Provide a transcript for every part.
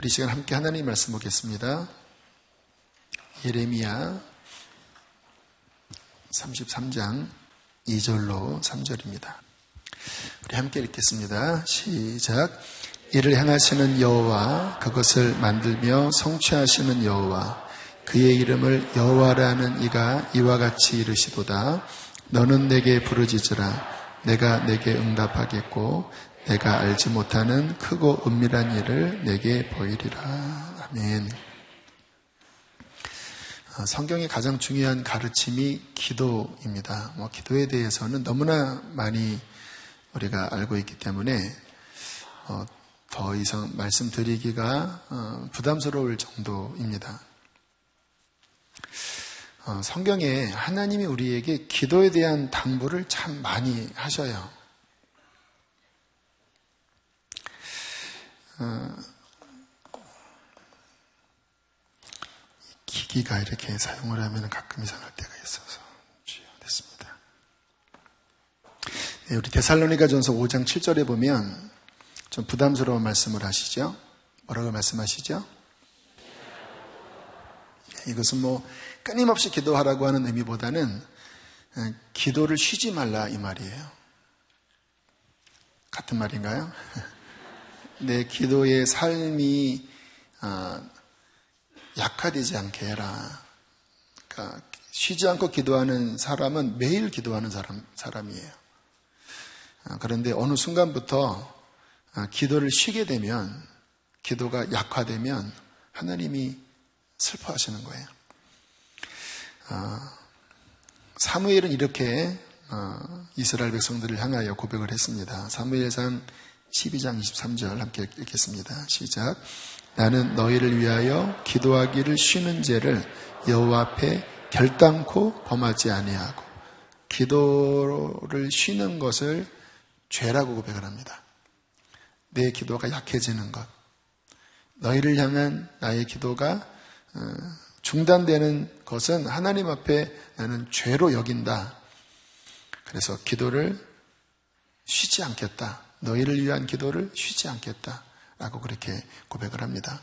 우리 시간 함께 하나님 말씀 보겠습니다. 예레미야 33장 2절로 3절입니다. 우리 함께 읽겠습니다. 시작. 이를 행하시는 여호와, 그것을 만들며 성취하시는 여호와, 그의 이름을 여호와라는 이가 이와 같이 이르시도다. 너는 내게 부르짖으라. 내가 내게 응답하겠고 내가 알지 못하는 크고 은밀한 일을 내게 보이리라. 아멘. 성경의 가장 중요한 가르침이 기도입니다. 기도에 대해서는 너무나 많이 우리가 알고 있기 때문에 더 이상 말씀드리기가 부담스러울 정도입니다. 성경에 하나님이 우리에게 기도에 대한 당부를 참 많이 하셔요. 기기가 이렇게 사용을 하면 가끔 이상할 때가 있어서 됐습니다. 네, 우리 데살로니가전서 5장 7절에 보면 좀 부담스러운 말씀을 하시죠. 뭐라고 말씀하시죠? 이것은 끊임없이 기도하라고 하는 의미보다는 기도를 쉬지 말라 이 말이에요. 같은 말인가요? 내 기도의 삶이 약화되지 않게 해라. 그러니까 쉬지 않고 기도하는 사람은 매일 기도하는 사람이에요. 그런데 어느 순간부터 기도를 쉬게 되면, 기도가 약화되면 하나님이 슬퍼하시는 거예요. 사무엘은 이렇게 이스라엘 백성들을 향하여 고백을 했습니다. 사무엘상 12장 23절 함께 읽겠습니다. 시작. 나는 너희를 위하여 기도하기를 쉬는 죄를 여호와 앞에 결단코 범하지 아니하고, 기도를 쉬는 것을 죄라고 고백을 합니다. 내 기도가 약해지는 것, 너희를 향한 나의 기도가 중단되는 것은 하나님 앞에 나는 죄로 여긴다. 그래서 기도를 쉬지 않겠다. 너희를 위한 기도를 쉬지 않겠다. 라고 그렇게 고백을 합니다.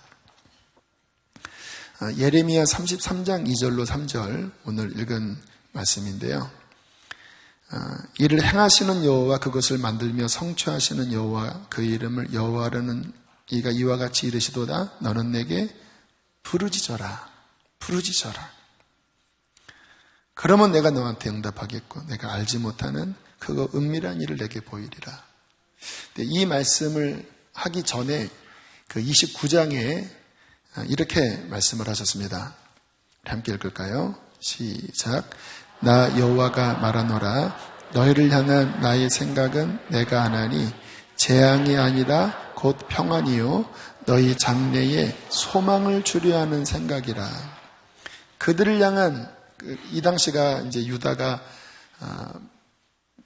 예레미야 33장 2절로 3절 오늘 읽은 말씀인데요. 이를 행하시는 여호와, 그것을 만들며 성취하시는 여호와, 그 이름을 여호와라는 이가 이와 같이 이르시도다. 너는 내게 부르짖어라. 부르짖어라. 그러면 내가 너한테 응답하겠고 내가 알지 못하는 그거 은밀한 일을 내게 보이리라. 이 말씀을 하기 전에 그 29장에 이렇게 말씀을 하셨습니다. 함께 읽을까요? 시작. 나 여호와가 말하노라. 너희를 향한 나의 생각은 내가 하나니 재앙이 아니라 곧 평안이요 너희 장래에 소망을 주려 하는 생각이라. 그들을 향한 이 당시가 이제 유다가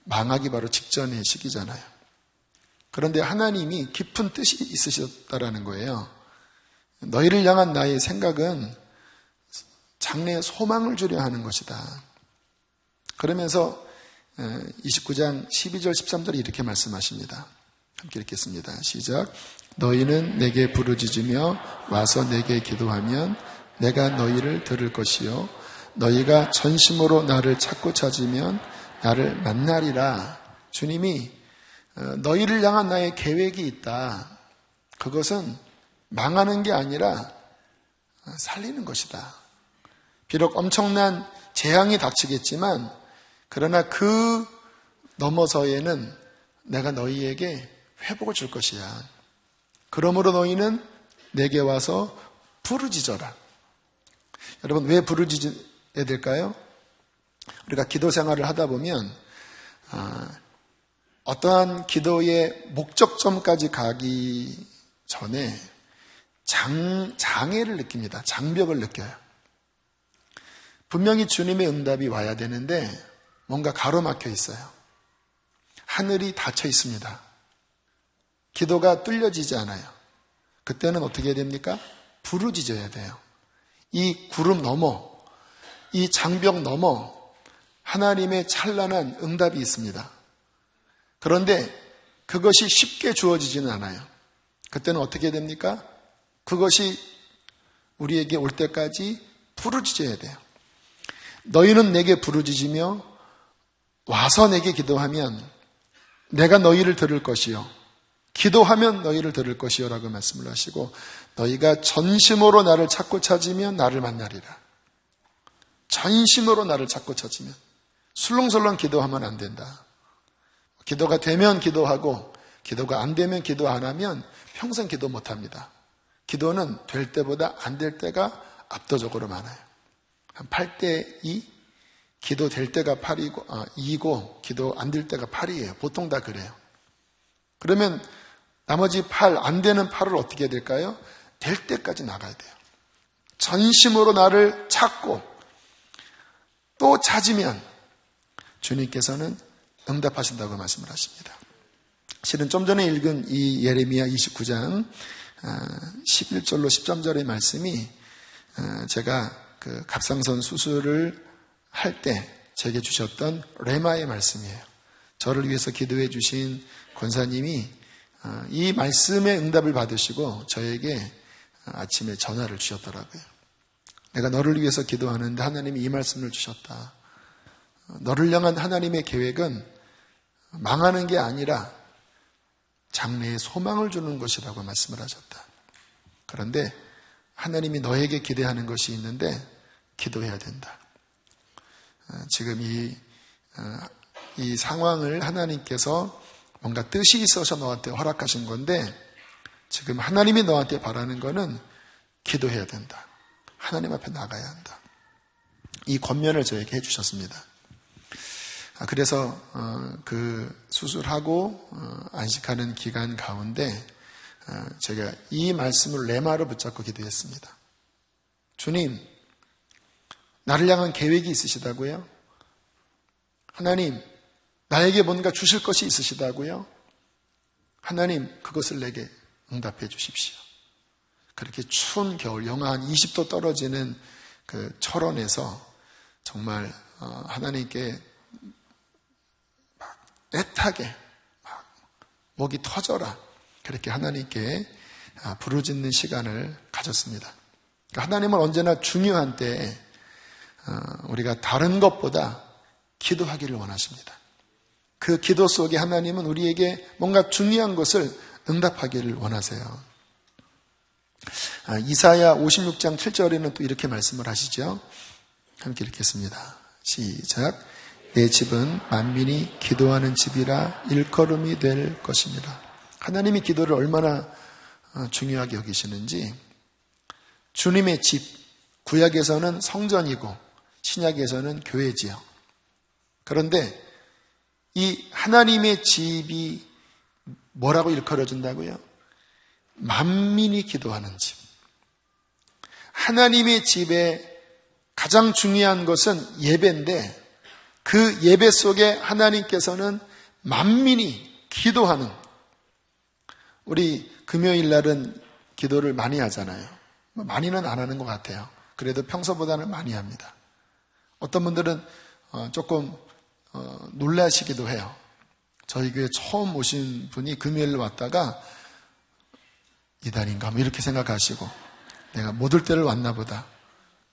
망하기 바로 직전의 시기잖아요. 그런데 하나님이 깊은 뜻이 있으셨다라는 거예요. 너희를 향한 나의 생각은 장래에 소망을 주려 하는 것이다. 그러면서 29장 12절 13절에 이렇게 말씀하십니다. 함께 읽겠습니다. 시작. 너희는 내게 부르짖으며 와서 내게 기도하면 내가 너희를 들을 것이요 너희가 전심으로 나를 찾고 찾으면 나를 만나리라. 주님이 너희를 향한 나의 계획이 있다. 그것은 망하는 게 아니라 살리는 것이다. 비록 엄청난 재앙이 닥치겠지만 그러나 그 넘어서에는 내가 너희에게 회복을 줄 것이야. 그러므로 너희는 내게 와서 부르짖어라. 여러분, 왜 부르짖어야 될까요? 우리가 기도 생활을 하다 보면 어떠한 기도의 목적점까지 가기 전에 장애를 느낍니다. 장벽을 느껴요. 분명히 주님의 응답이 와야 되는데 뭔가 가로막혀 있어요. 하늘이 닫혀 있습니다. 기도가 뚫려지지 않아요. 그때는 어떻게 해야 됩니까? 부르짖어야 돼요. 이 구름 넘어, 이 장벽 넘어 하나님의 찬란한 응답이 있습니다. 그런데 그것이 쉽게 주어지지는 않아요. 그때는 어떻게 됩니까? 그것이 우리에게 올 때까지 부르짖어야 돼요. 너희는 내게 부르짖으며 와서 내게 기도하면 내가 너희를 들을 것이요 기도하면 너희를 들을 것이요 라고 말씀을 하시고, 너희가 전심으로 나를 찾고 찾으면 나를 만나리라. 전심으로 나를 찾고 찾으면. 술렁술렁 기도하면 안 된다. 기도가 되면 기도하고 기도가 안 되면 기도 안 하면 평생 기도 못 합니다. 기도는 될 때보다 안 될 때가 압도적으로 많아요. 한 8대 2, 기도 될 때가 2이고 기도 안 될 때가 8이에요. 보통 다 그래요. 그러면 나머지 8, 안 되는 8을 어떻게 해야 될까요? 될 때까지 나가야 돼요. 전심으로 나를 찾고 또 찾으면 주님께서는 응답하신다고 말씀을 하십니다. 실은 좀 전에 읽은 이 예레미야 29장 11절로 13절의 말씀이 제가 그 갑상선 수술을 할 때 제게 주셨던 레마의 말씀이에요. 저를 위해서 기도해 주신 권사님이 이 말씀의 응답을 받으시고 저에게 아침에 전화를 주셨더라고요. 내가 너를 위해서 기도하는데 하나님이 이 말씀을 주셨다. 너를 향한 하나님의 계획은 망하는 게 아니라 장래에 소망을 주는 것이라고 말씀을 하셨다. 그런데 하나님이 너에게 기대하는 것이 있는데 기도해야 된다. 지금 이 상황을 하나님께서 뭔가 뜻이 있어서 너한테 허락하신 건데 지금 하나님이 너한테 바라는 거는 기도해야 된다. 하나님 앞에 나가야 한다. 이 권면을 저에게 해주셨습니다. 그래서 그 수술하고 안식하는 기간 가운데 제가 이 말씀을 레마로 붙잡고 기도했습니다. 주님, 나를 향한 계획이 있으시다고요? 하나님, 나에게 뭔가 주실 것이 있으시다고요? 하나님, 그것을 내게 응답해 주십시오. 그렇게 추운 겨울, 영하 한 20도 떨어지는 그 철원에서 정말 하나님께 막 애타게 막 목이 터져라 그렇게 하나님께 부르짖는 시간을 가졌습니다. 하나님은 언제나 중요한 때에 우리가 다른 것보다 기도하기를 원하십니다. 그 기도 속에 하나님은 우리에게 뭔가 중요한 것을 응답하기를 원하세요. 이사야 56장 7절에는 또 이렇게 말씀을 하시죠. 함께 읽겠습니다. 시작. 내 집은 만민이 기도하는 집이라 일컬음이 될 것입니다. 하나님이 기도를 얼마나 중요하게 여기시는지, 주님의 집, 구약에서는 성전이고 신약에서는 교회지요. 그런데 이 하나님의 집이 뭐라고 일컬어진다고요? 만민이 기도하는 집. 하나님의 집에 가장 중요한 것은 예배인데 그 예배 속에 하나님께서는 만민이 기도하는, 우리 금요일 날은 기도를 많이 하잖아요. 많이는 안 하는 것 같아요. 그래도 평소보다는 많이 합니다. 어떤 분들은 조금 놀라시기도 해요. 저희 교회 처음 오신 분이 금요일 왔다가 이단인가 뭐 이렇게 생각하시고 내가 못 올 때를 왔나 보다.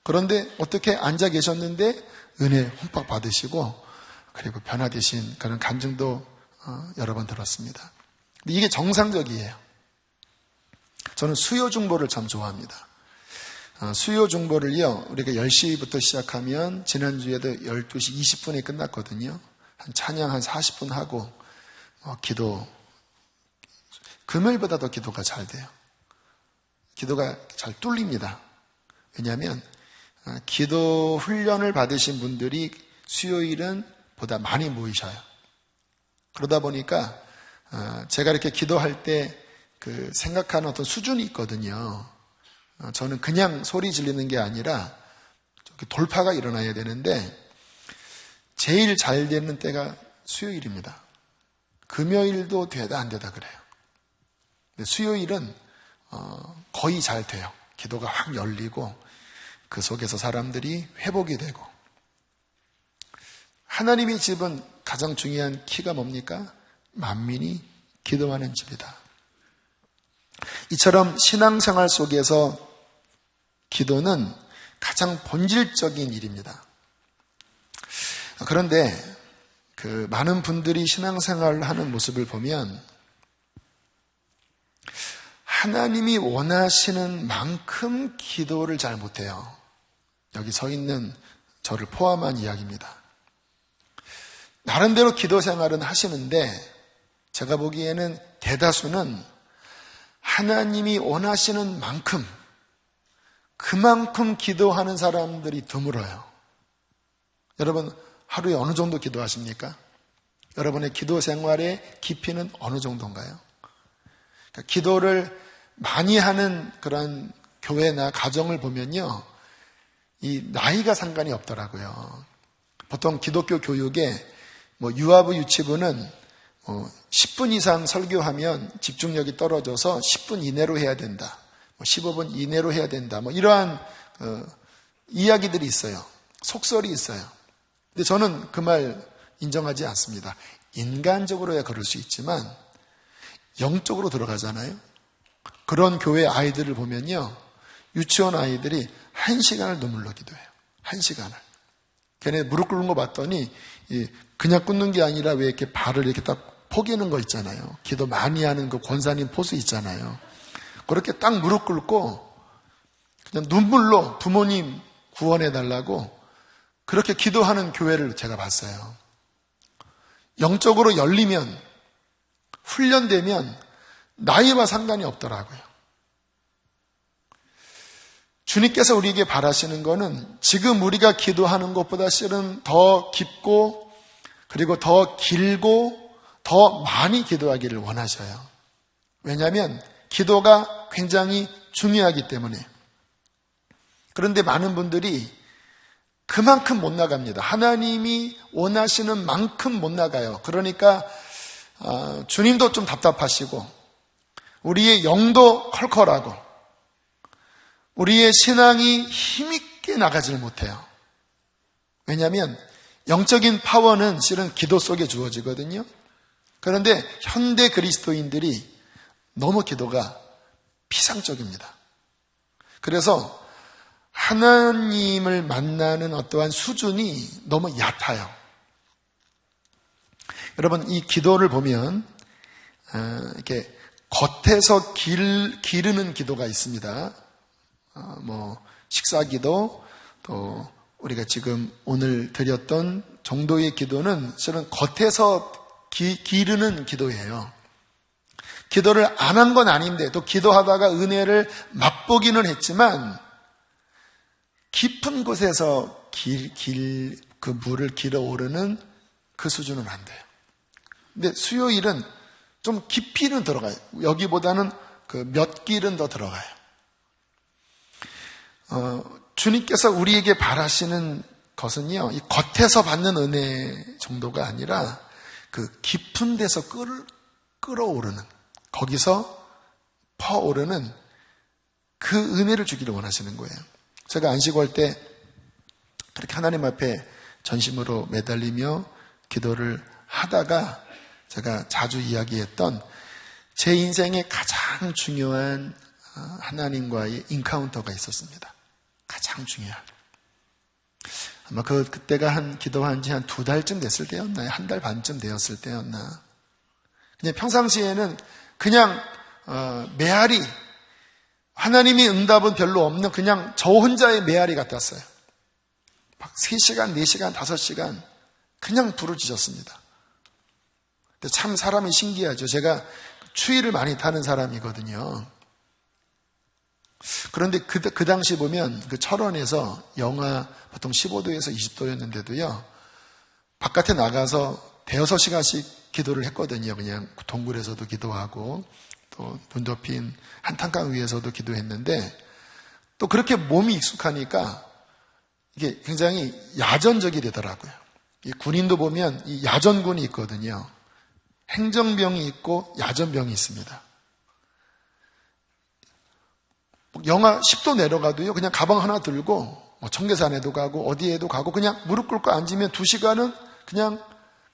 그런데 어떻게 앉아 계셨는데 은혜 흠뻑 받으시고 그리고 변화되신 그런 간증도 여러 번 들었습니다. 근데 이게 정상적이에요. 저는 수요 중보를 참 좋아합니다. 수요 중보를요, 우리가 10시부터 시작하면 지난주에도 12시 20분에 끝났거든요. 한 찬양 한 40분 하고 기도, 금요일보다 더 기도가 잘 돼요. 기도가 잘 뚫립니다. 왜냐하면 기도 훈련을 받으신 분들이 수요일은 보다 많이 모이셔요. 그러다 보니까 제가 이렇게 기도할 때 그 생각하는 어떤 수준이 있거든요. 저는 그냥 소리 지르는 게 아니라 돌파가 일어나야 되는데 제일 잘 되는 때가 수요일입니다. 금요일도 되다 안 되다 그래요. 근데 수요일은 거의 잘 돼요. 기도가 확 열리고 그 속에서 사람들이 회복이 되고. 하나님의 집은 가장 중요한 키가 뭡니까? 만민이 기도하는 집이다. 이처럼 신앙생활 속에서 기도는 가장 본질적인 일입니다. 그런데 많은 분들이 신앙생활을 하는 모습을 보면 하나님이 원하시는 만큼 기도를 잘 못해요. 여기 서 있는 저를 포함한 이야기입니다. 나름대로 기도 생활은 하시는데 제가 보기에는 대다수는 하나님이 원하시는 만큼 그만큼 기도하는 사람들이 드물어요. 여러분 하루에 어느 정도 기도하십니까? 여러분의 기도 생활의 깊이는 어느 정도인가요? 그러니까 기도를 많이 하는 그런 교회나 가정을 보면요, 이 나이가 상관이 없더라고요. 보통 기독교 교육에 유아부 유치부는 10분 이상 설교하면 집중력이 떨어져서 10분 이내로 해야 된다. 15분 이내로 해야 된다. 이러한 이야기들이 있어요. 속설이 있어요. 근데 저는 그 말 인정하지 않습니다. 인간적으로야 그럴 수 있지만 영적으로 들어가잖아요. 그런 교회 아이들을 보면요, 유치원 아이들이 1시간을 눈물로 기도해요. 1시간을. 걔네 무릎 꿇는 거 봤더니 그냥 꿇는 게 아니라 왜 이렇게 발을 이렇게 딱 포개는 거 있잖아요. 기도 많이 하는 그 권사님 포즈 있잖아요. 그렇게 딱 무릎 꿇고 그냥 눈물로 부모님 구원해 달라고 그렇게 기도하는 교회를 제가 봤어요. 영적으로 열리면, 훈련되면 나이와 상관이 없더라고요. 주님께서 우리에게 바라시는 것은 지금 우리가 기도하는 것보다 실은 더 깊고 그리고 더 길고 더 많이 기도하기를 원하셔요. 왜냐하면 기도가 굉장히 중요하기 때문에. 그런데 많은 분들이 그만큼 못 나갑니다. 하나님이 원하시는 만큼 못 나가요. 그러니까 주님도 좀 답답하시고 우리의 영도 컬컬하고 우리의 신앙이 힘있게 나가질 못해요. 왜냐하면 영적인 파워는 실은 기도 속에 주어지거든요. 그런데 현대 그리스도인들이 너무 기도가 피상적입니다. 그래서 하나님을 만나는 어떠한 수준이 너무 얕아요. 여러분, 이 기도를 보면 이렇게 겉에서 기르는 기도가 있습니다. 식사기도, 또 우리가 지금 오늘 드렸던 정도의 기도는 실은 겉에서 기르는 기도예요. 기도를 안 한 건 아닌데 또 기도하다가 은혜를 맛보기는 했지만 깊은 곳에서 그 물을 길어오르는 그 수준은 안 돼요. 근데 수요일은 좀 깊이는 들어가요. 여기보다는 그 몇 길은 더 들어가요. 주님께서 우리에게 바라시는 것은요, 이 겉에서 받는 은혜 정도가 아니라 그 깊은 데서 끌어오르는, 거기서 퍼오르는 그 은혜를 주기를 원하시는 거예요. 제가 안식월 때 그렇게 하나님 앞에 전심으로 매달리며 기도를 하다가 제가 자주 이야기했던 제 인생의 가장 중요한 하나님과의 인카운터가 있었습니다. 가장 중요한. 아마 그때가 기도한 지 한 2달쯤 됐을 때였나요? 1달 반쯤 되었을 때였나? 그냥 평상시에는 그냥 메아리, 하나님이 응답은 별로 없는 그냥 저 혼자의 메아리 같았어요. 막 3시간, 4시간, 5시간 그냥 부르짖었습니다. 근데 참 사람이 신기하죠. 제가 추위를 많이 타는 사람이거든요. 그런데 그 당시 보면 그 철원에서 영하 보통 15도에서 20도였는데도요, 바깥에 나가서 대여섯 시간씩 기도를 했거든요. 그냥 동굴에서도 기도하고 또 눈 덮인 한탄강 위에서도 기도했는데, 또 그렇게 몸이 익숙하니까 이게 굉장히 야전적이 되더라고요. 이 군인도 보면 이 야전군이 있거든요. 행정병이 있고 야전병이 있습니다. 영하 10도 내려가도요, 그냥 가방 하나 들고 청계산에도 가고 어디에도 가고 그냥 무릎 꿇고 앉으면 2시간은 그냥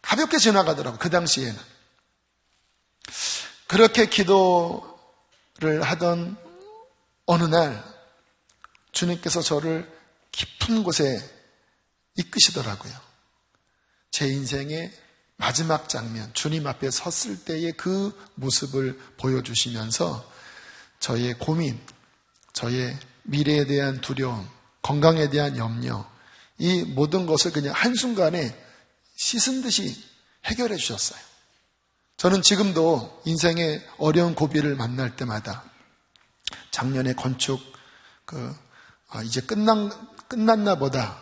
가볍게 지나가더라고요. 그 당시에는. 그렇게 기도를 하던 어느 날 주님께서 저를 깊은 곳에 이끄시더라고요. 제 인생의 마지막 장면, 주님 앞에 섰을 때의 그 모습을 보여주시면서 저의 고민, 저의 미래에 대한 두려움, 건강에 대한 염려, 이 모든 것을 그냥 한순간에 씻은 듯이 해결해 주셨어요. 저는 지금도 인생의 어려운 고비를 만날 때마다 작년에 건축 이제 끝났나 보다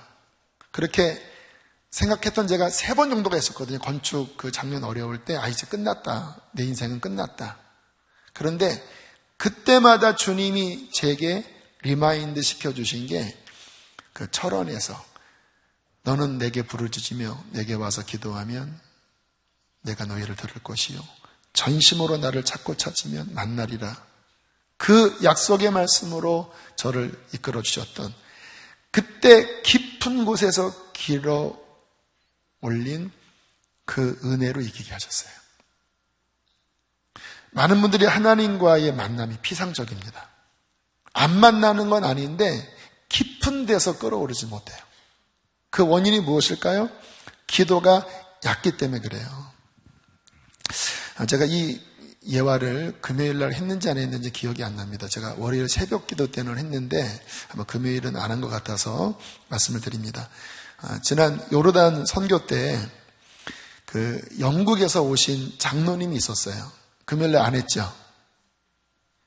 그렇게 생각했던 제가 3번 정도가 있었거든요. 건축 작년 어려울 때 이제 끝났다. 내 인생은 끝났다. 그런데 그때마다 주님이 제게 리마인드 시켜주신 게 그 철원에서 너는 내게 부르짖으며 내게 와서 기도하면 내가 너희를 들을 것이요 전심으로 나를 찾고 찾으면 만나리라. 그 약속의 말씀으로 저를 이끌어 주셨던 그때 깊은 곳에서 길어 올린 그 은혜로 이기게 하셨어요. 많은 분들이 하나님과의 만남이 피상적입니다. 안 만나는 건 아닌데 깊은 데서 끌어오르지 못해요. 그 원인이 무엇일까요? 기도가 얕기 때문에 그래요. 제가 이 예화를 금요일 날 했는지 안 했는지 기억이 안 납니다. 제가 월요일 새벽 기도 때는 했는데 아마 금요일은 안 한 것 같아서 말씀을 드립니다. 지난 요르단 선교 때 영국에서 오신 장로님이 있었어요. 금요일 날 안 했죠?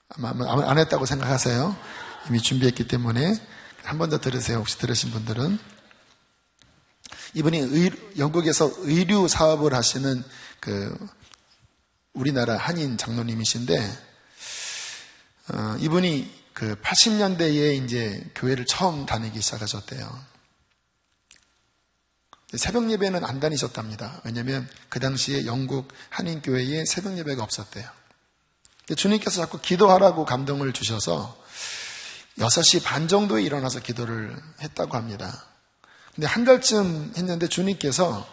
아마 안 했다고 생각하세요. 이미 준비했기 때문에 한 번 더 들으세요. 혹시 들으신 분들은. 이분이 영국에서 의류 사업을 하시는 우리나라 한인 장로님이신데, 이분이 80년대에 이제 교회를 처음 다니기 시작하셨대요. 새벽 예배는 안 다니셨답니다. 왜냐하면 그 당시에 영국 한인 교회에 새벽 예배가 없었대요. 주님께서 자꾸 기도하라고 감동을 주셔서 6시 반 정도에 일어나서 기도를 했다고 합니다. 근데 한 달쯤 했는데 주님께서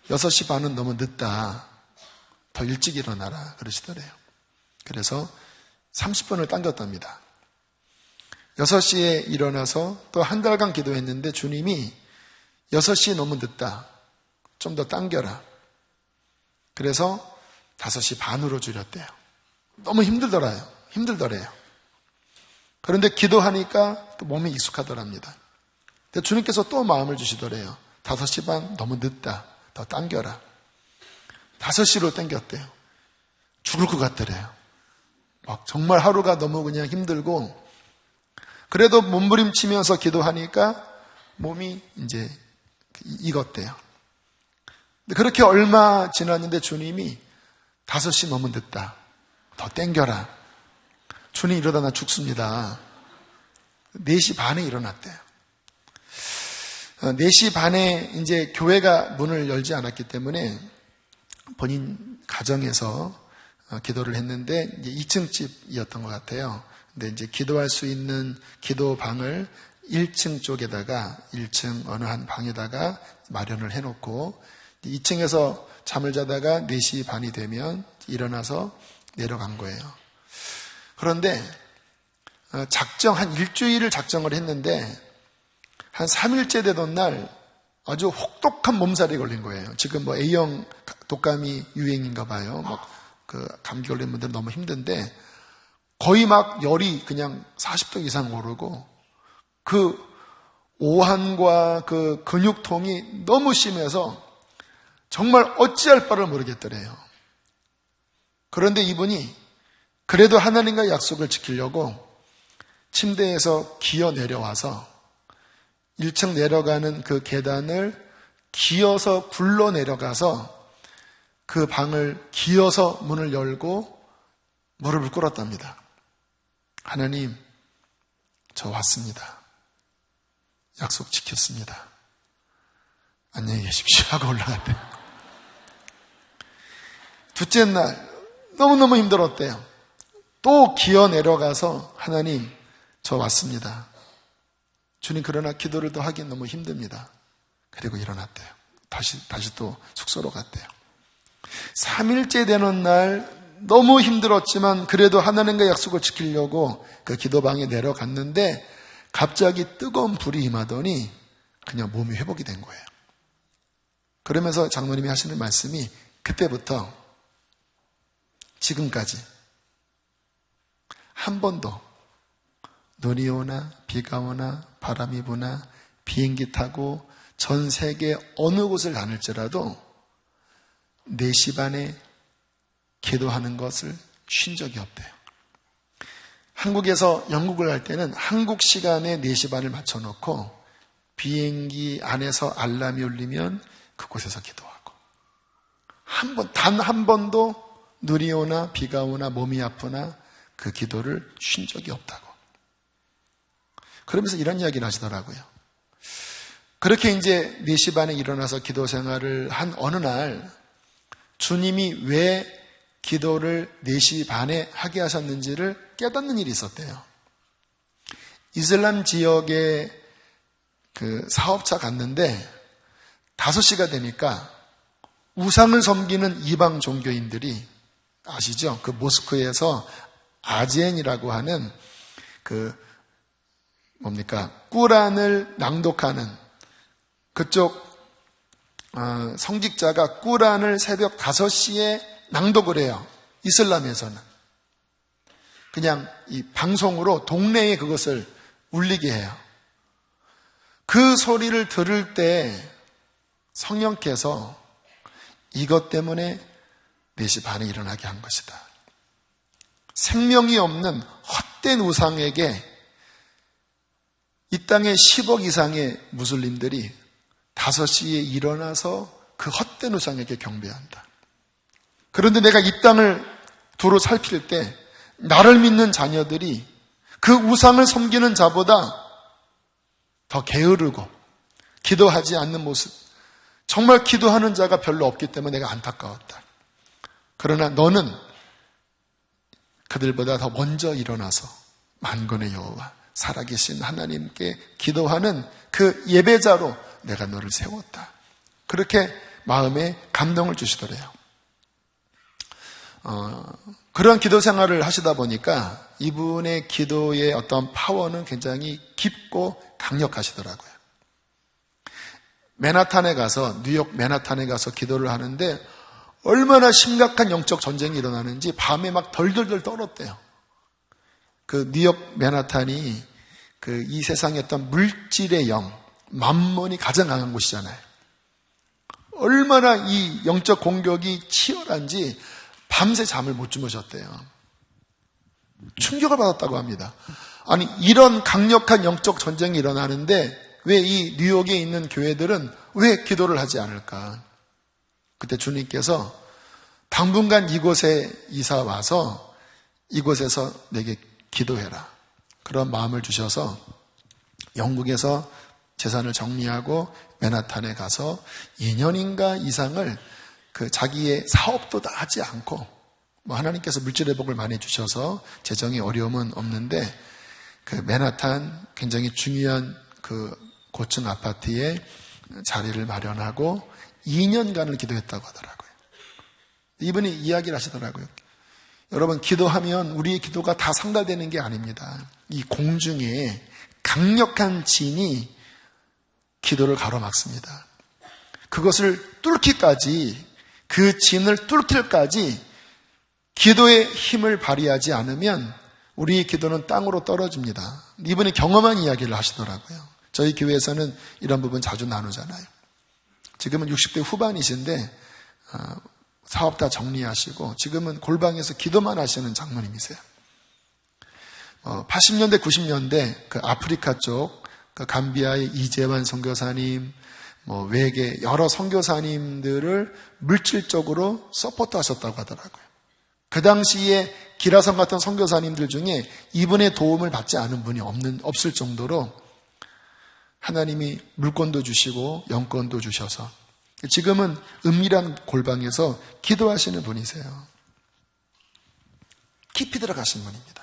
6시 반은 너무 늦다. 더 일찍 일어나라 그러시더래요. 그래서 30분을 당겼답니다. 6시에 일어나서 또 한 달간 기도했는데 주님이 6시 너무 늦다. 좀 더 당겨라. 그래서 5시 반으로 줄였대요. 너무 힘들더래요. 그런데 기도하니까 또 몸이 익숙하더랍니다. 근데 주님께서 또 마음을 주시더래요. 5시 반 너무 늦다. 더 당겨라. 5시로 당겼대요. 죽을 것 같더래요. 막 정말 하루가 너무 그냥 힘들고, 그래도 몸부림치면서 기도하니까 몸이 이제 익었대요. 근데 그렇게 얼마 지났는데 주님이 5시 너무 늦다. 더 땡겨라. 주님 이러다 나 죽습니다. 4시 반에 일어났대요. 4시 반에 이제 교회가 문을 열지 않았기 때문에 본인 가정에서 기도를 했는데 이제 2층 집이었던 것 같아요. 근데 이제 기도할 수 있는 기도방을 1층 쪽에다가 1층 어느 한 방에다가 마련을 해놓고 2층에서 잠을 자다가 4시 반이 되면 일어나서 내려간 거예요. 그런데 한 일주일을 작정을 했는데 한 3일째 되던 날 아주 혹독한 몸살이 걸린 거예요. 지금 A형 독감이 유행인가 봐요. 감기 걸린 분들은 너무 힘든데 거의 막 열이 그냥 40도 이상 오르고 그 오한과 그 근육통이 너무 심해서 정말 어찌할 바를 모르겠더래요. 그런데 이분이 그래도 하나님과 약속을 지키려고 침대에서 기어 내려와서 1층 내려가는 그 계단을 기어서 굴러 내려가서 그 방을 기어서 문을 열고 무릎을 꿇었답니다. 하나님, 저 왔습니다. 약속 지켰습니다. 안녕히 계십시오 하고 올라갔대요. 둘째 날 너무너무 힘들었대요. 또 기어 내려가서 하나님, 저 왔습니다. 주님, 그러나 기도를 더 하긴 너무 힘듭니다. 그리고 일어났대요. 다시 또 숙소로 갔대요. 3일째 되는 날 너무 힘들었지만 그래도 하나님과 약속을 지키려고 그 기도방에 내려갔는데 갑자기 뜨거운 불이 임하더니 그냥 몸이 회복이 된 거예요. 그러면서 장로님이 하시는 말씀이 그때부터 지금까지 한 번도 눈이 오나 비가 오나 바람이 부나 비행기 타고 전 세계 어느 곳을 다닐지라도 4시 반에 기도하는 것을 쉰 적이 없대요. 한국에서 영국을 갈 때는 한국 시간에 4시 반을 맞춰놓고 비행기 안에서 알람이 울리면 그곳에서 기도하고 단 한 번도 눈이 오나 비가 오나 몸이 아프나 그 기도를 쉰 적이 없다고. 그러면서 이런 이야기를 하시더라고요. 그렇게 이제 4시 반에 일어나서 기도 생활을 한 어느 날 주님이 왜 기도를 4시 반에 하게 하셨는지를 깨닫는 일이 있었대요. 이슬람 지역에 그 사업차 갔는데 5시가 되니까 우상을 섬기는 이방 종교인들이 아시죠? 그 모스크에서 아젠이라고 하는 그 꾸란을 낭독하는 그쪽 성직자가 꾸란을 새벽 5시에 낭독을 해요. 이슬람에서는. 그냥 이 방송으로 동네에 그것을 울리게 해요. 그 소리를 들을 때 성령께서 이것 때문에 4시 반에 일어나게 한 것이다. 생명이 없는 헛된 우상에게 이 땅에 10억 이상의 무슬림들이 5시에 일어나서 그 헛된 우상에게 경배한다. 그런데 내가 이 땅을 두루 살필 때 나를 믿는 자녀들이 그 우상을 섬기는 자보다 더 게으르고 기도하지 않는 모습, 정말 기도하는 자가 별로 없기 때문에 내가 안타까웠다. 그러나 너는 그들보다 더 먼저 일어나서 만군의 여호와 살아계신 하나님께 기도하는 그 예배자로 내가 너를 세웠다. 그렇게 마음에 감동을 주시더래요. 그런 기도 생활을 하시다 보니까 이분의 기도의 어떤 파워는 굉장히 깊고 강력하시더라고요. 맨하탄에 가서, 뉴욕 맨하탄에 가서 기도를 하는데 얼마나 심각한 영적 전쟁이 일어나는지 밤에 막 덜덜덜 떨었대요. 그 뉴욕 맨하탄이 그 이 세상의 어떤 물질의 영, 만몬이 가장 강한 곳이잖아요. 얼마나 이 영적 공격이 치열한지 밤새 잠을 못 주무셨대요. 충격을 받았다고 합니다. 아니, 이런 강력한 영적 전쟁이 일어나는데 왜 이 뉴욕에 있는 교회들은 왜 기도를 하지 않을까? 그때 주님께서 당분간 이곳에 이사 와서 이곳에서 내게 기도해라. 그런 마음을 주셔서 영국에서 재산을 정리하고 맨하탄에 가서 2년인가 이상을 그 자기의 사업도 다 하지 않고 하나님께서 물질의 복을 많이 주셔서 재정의 어려움은 없는데 그 맨하탄 굉장히 중요한 그 고층 아파트에 자리를 마련하고 2년간을 기도했다고 하더라고요. 이분이 이야기를 하시더라고요. 여러분, 기도하면 우리의 기도가 다 상달되는 게 아닙니다. 이 공중에 강력한 진이 기도를 가로막습니다. 그것을 뚫기까지, 그 진을 뚫기까지 기도의 힘을 발휘하지 않으면 우리의 기도는 땅으로 떨어집니다. 이분이 경험한 이야기를 하시더라고요. 저희 교회에서는 이런 부분 자주 나누잖아요. 지금은 60대 후반이신데 사업 다 정리하시고 지금은 골방에서 기도만 하시는 장로님이세요. 80년대, 90년대 그 아프리카 쪽 그 감비아의 이재환 선교사님, 외계 여러 선교사님들을 물질적으로 서포트하셨다고 하더라고요. 그 당시에 기라성 같은 선교사님들 중에 이분의 도움을 받지 않은 분이 없을 정도로 하나님이 물권도 주시고 영권도 주셔서 지금은 은밀한 골방에서 기도하시는 분이세요. 깊이 들어가신 분입니다.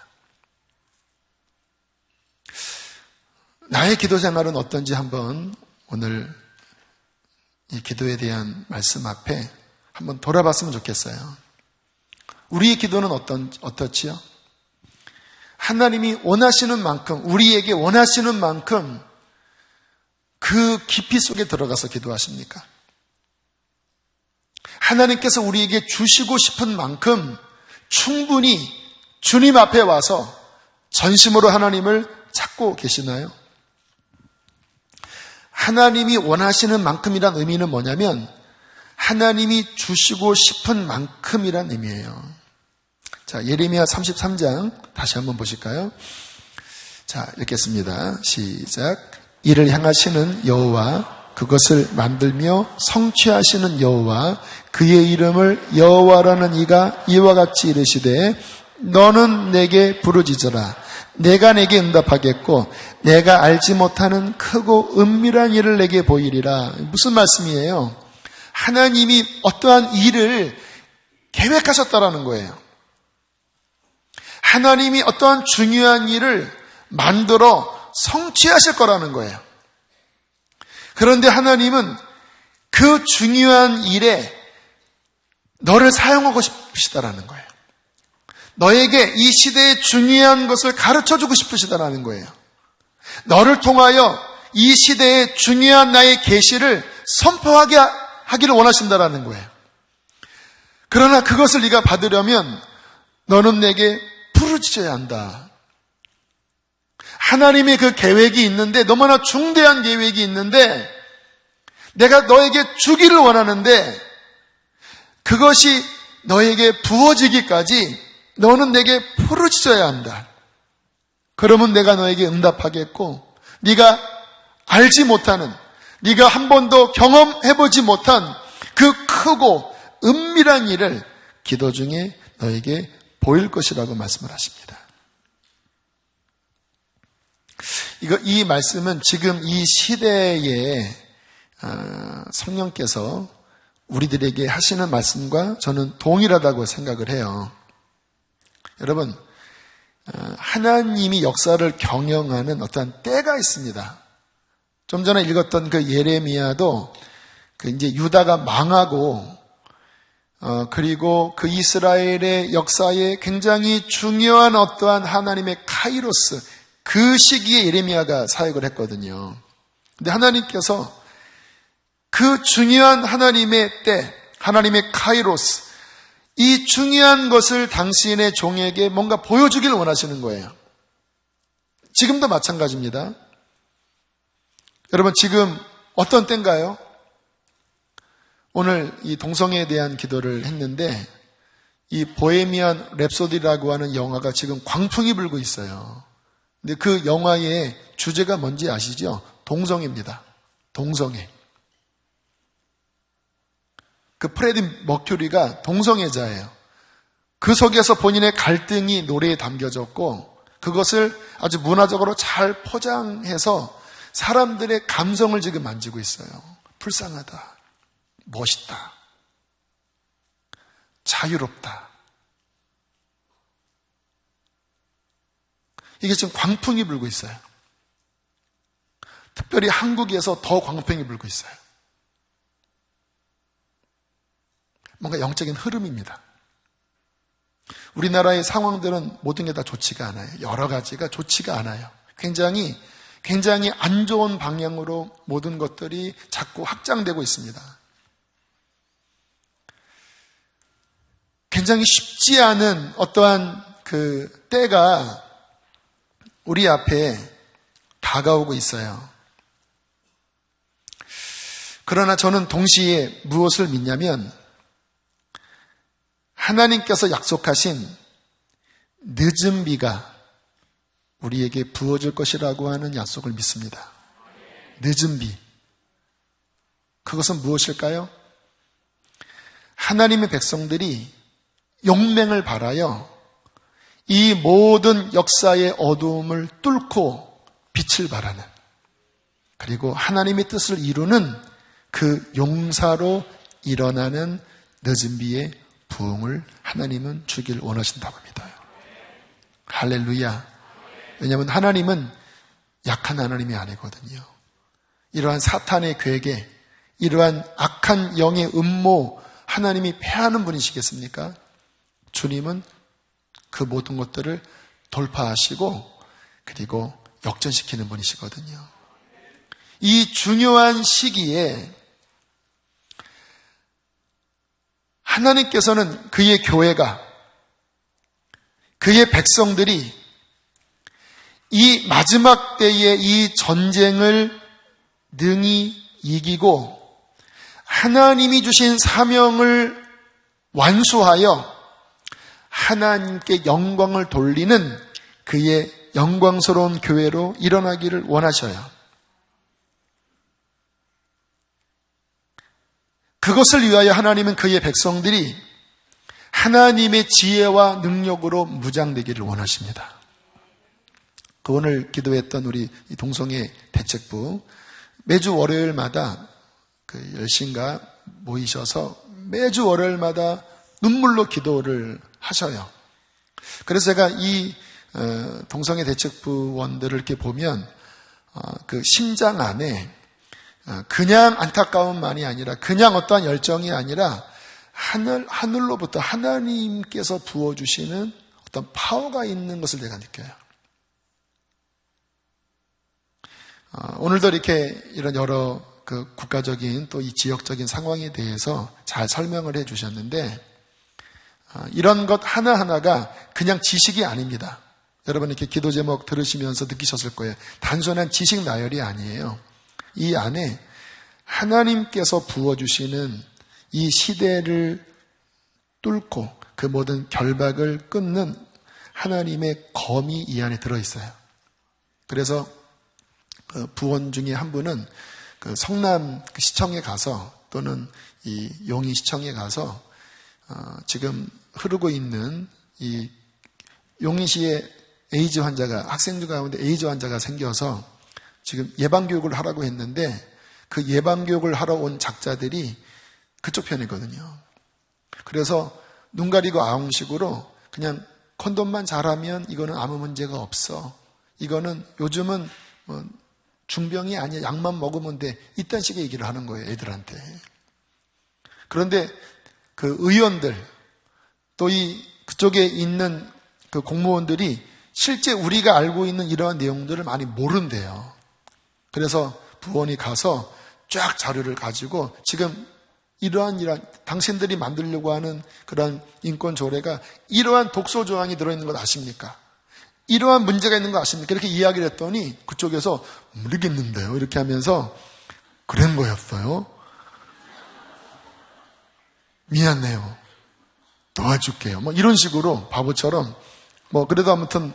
나의 기도 생활은 어떤지 한번 오늘 이 기도에 대한 말씀 앞에 한번 돌아봤으면 좋겠어요. 우리의 기도는 어떻지요? 하나님이 원하시는 만큼, 우리에게 원하시는 만큼 그 깊이 속에 들어가서 기도하십니까? 하나님께서 우리에게 주시고 싶은 만큼 충분히 주님 앞에 와서 전심으로 하나님을 찾고 계시나요? 하나님이 원하시는 만큼이란 의미는 뭐냐면 하나님이 주시고 싶은 만큼이란 의미예요. 자, 예레미야 33장 다시 한번 보실까요? 자, 읽겠습니다. 시작. 이를 향하시는 여호와, 그것을 만들며 성취하시는 여호와, 그의 이름을 여호와라는 이가 이와 같이 이르시되 너는 내게 부르짖어라. 내가 내게 응답하겠고 내가 알지 못하는 크고 은밀한 일을 내게 보이리라. 무슨 말씀이에요? 하나님이 어떠한 일을 계획하셨다라는 거예요. 하나님이 어떠한 중요한 일을 만들어 성취하실 거라는 거예요. 그런데 하나님은 그 중요한 일에 너를 사용하고 싶으시다라는 거예요. 너에게 이 시대의 중요한 것을 가르쳐주고 싶으시다라는 거예요. 너를 통하여 이 시대의 중요한 나의 계시를 선포하게 하기를 원하신다라는 거예요. 그러나 그것을 네가 받으려면 너는 내게 부르짖어야 한다. 하나님의 그 계획이 있는데, 너무나 중대한 계획이 있는데 내가 너에게 주기를 원하는데 그것이 너에게 부어지기까지 너는 내게 부르짖어야 한다. 그러면 내가 너에게 응답하겠고 네가 알지 못하는, 네가 한 번도 경험해보지 못한 그 크고 은밀한 일을 기도 중에 너에게 보일 것이라고 말씀을 하십니다. 이 말씀은 지금 이 시대에 성령께서 우리들에게 하시는 말씀과 저는 동일하다고 생각을 해요. 여러분, 하나님이 역사를 경영하는 어떠한 때가 있습니다. 좀 전에 읽었던 그 예레미야도 이제 유다가 망하고 그리고 그 이스라엘의 역사에 굉장히 중요한 어떠한 하나님의 카이로스, 그 시기에 예레미야가 사역을 했거든요. 근데 하나님께서 그 중요한 하나님의 때, 하나님의 카이로스, 이 중요한 것을 당신의 종에게 뭔가 보여주기를 원하시는 거예요. 지금도 마찬가지입니다. 여러분, 지금 어떤 때인가요? 오늘 이 동성애에 대한 기도를 했는데 이 보헤미안 랩소디라고 하는 영화가 지금 광풍이 불고 있어요. 근데 그 영화의 주제가 뭔지 아시죠? 동성애입니다. 동성애. 그 프레디 머큐리가 동성애자예요. 그 속에서 본인의 갈등이 노래에 담겨졌고 그것을 아주 문화적으로 잘 포장해서 사람들의 감성을 지금 만지고 있어요. 불쌍하다. 멋있다. 자유롭다. 이게 지금 광풍이 불고 있어요. 특별히 한국에서 더 광풍이 불고 있어요. 뭔가 영적인 흐름입니다. 우리나라의 상황들은 모든 게 다 좋지가 않아요. 여러 가지가 좋지가 않아요. 굉장히 안 좋은 방향으로 모든 것들이 자꾸 확장되고 있습니다. 굉장히 쉽지 않은 어떠한 그 때가 우리 앞에 다가오고 있어요. 그러나 저는 동시에 무엇을 믿냐면 하나님께서 약속하신 늦은 비가 우리에게 부어질 것이라고 하는 약속을 믿습니다. 늦은 비. 그것은 무엇일까요? 하나님의 백성들이 용맹을 발하여 이 모든 역사의 어두움을 뚫고 빛을 발하는, 그리고 하나님의 뜻을 이루는 그 용사로 일어나는 늦은 비의 부흥을 하나님은 주길 원하신다고 합니다. 할렐루야. 왜냐하면 하나님은 약한 하나님이 아니거든요. 이러한 사탄의 괴계, 이러한 악한 영의 음모 하나님이 패하는 분이시겠습니까? 주님은 그 모든 것들을 돌파하시고 그리고 역전시키는 분이시거든요. 이 중요한 시기에 하나님께서는 그의 교회가, 그의 백성들이 이 마지막 때의 이 전쟁을 능히 이기고 하나님이 주신 사명을 완수하여 하나님께 영광을 돌리는 그의 영광스러운 교회로 일어나기를 원하셔요. 그것을 위하여 하나님은 그의 백성들이 하나님의 지혜와 능력으로 무장되기를 원하십니다. 그 오늘 기도했던 우리 동성애 대책부 매주 월요일마다 그 열심과 모이셔서 매주 월요일마다 눈물로 기도를 하셔요. 그래서 제가 이 동성애 대책부원들을 이렇게 보면 그 심장 안에 그냥 안타까움만이 아니라 그냥 어떠한 열정이 아니라 하늘로부터 하나님께서 부어주시는 어떤 파워가 있는 것을 내가 느껴요. 오늘도 이렇게 이런 여러 그 국가적인 또 이 지역적인 상황에 대해서 잘 설명을 해 주셨는데 이런 것 하나하나가 그냥 지식이 아닙니다. 여러분 이렇게 기도 제목 들으시면서 느끼셨을 거예요. 단순한 지식 나열이 아니에요. 이 안에 하나님께서 부어주시는 이 시대를 뚫고 그 모든 결박을 끊는 하나님의 검이 이 안에 들어있어요. 그래서 그 부원 중에 한 분은 그 성남 시청에 가서 또는 이 용인 시청에 가서 지금 흐르고 있는 이 용인시에 에이즈 환자가 학생들 가운데 에이즈 환자가 생겨서 지금 예방교육을 하라고 했는데 그 예방교육을 하러 온 작자들이 그쪽 편이거든요. 그래서 눈 가리고 아웅식으로 그냥 콘돔만 잘하면 이거는 아무 문제가 없어. 이거는 요즘은 뭐 중병이 아니야. 약만 먹으면 돼. 이딴 식의 얘기를 하는 거예요. 애들한테. 그런데 그 의원들 또 그쪽에 있는 그 공무원들이 실제 우리가 알고 있는 이러한 내용들을 많이 모른대요. 그래서 부원이 가서 쫙 자료를 가지고 지금 이러한 당신들이 만들려고 하는 그런 인권 조례가 이러한 독소 조항이 들어있는 것 아십니까? 이러한 문제가 있는 거 아십니까? 이렇게 이야기를 했더니 그쪽에서 모르겠는데요. 이렇게 하면서 그런 거였어요. 미안해요. 도와줄게요. 뭐 이런 식으로 바보처럼 그래도 아무튼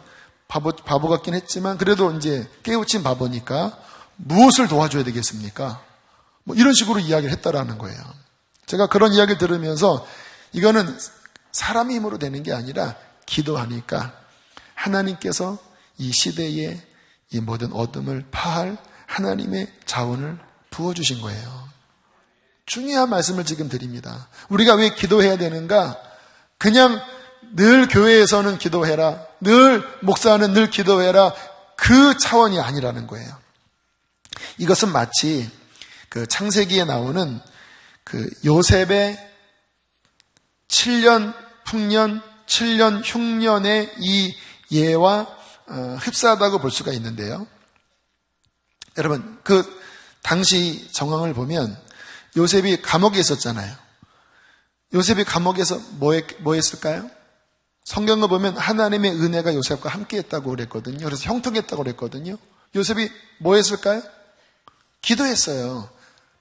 바보 같긴 했지만 그래도 이제 깨우친 바보니까 무엇을 도와줘야 되겠습니까? 이런 식으로 이야기를 했다라는 거예요. 제가 그런 이야기를 들으면서 이거는 사람의 힘으로 되는 게 아니라 기도하니까 하나님께서 이 시대에 이 모든 어둠을 파할 하나님의 자원을 부어주신 거예요. 중요한 말씀을 지금 드립니다. 우리가 왜 기도해야 되는가? 그냥 늘 교회에서는 기도해라. 늘 목사는 늘 기도해라. 그 차원이 아니라는 거예요. 이것은 마치 그 창세기에 나오는 그 요셉의 7년 풍년, 7년 흉년의 이 예와 흡사하다고 볼 수가 있는데요. 여러분, 그 당시 정황을 보면 요셉이 감옥에 있었잖아요. 요셉이 감옥에서 뭐 했을까요? 성경을 보면 하나님의 은혜가 요셉과 함께 했다고 그랬거든요. 그래서 형통했다고 그랬거든요. 요셉이 뭐 했을까요? 기도했어요.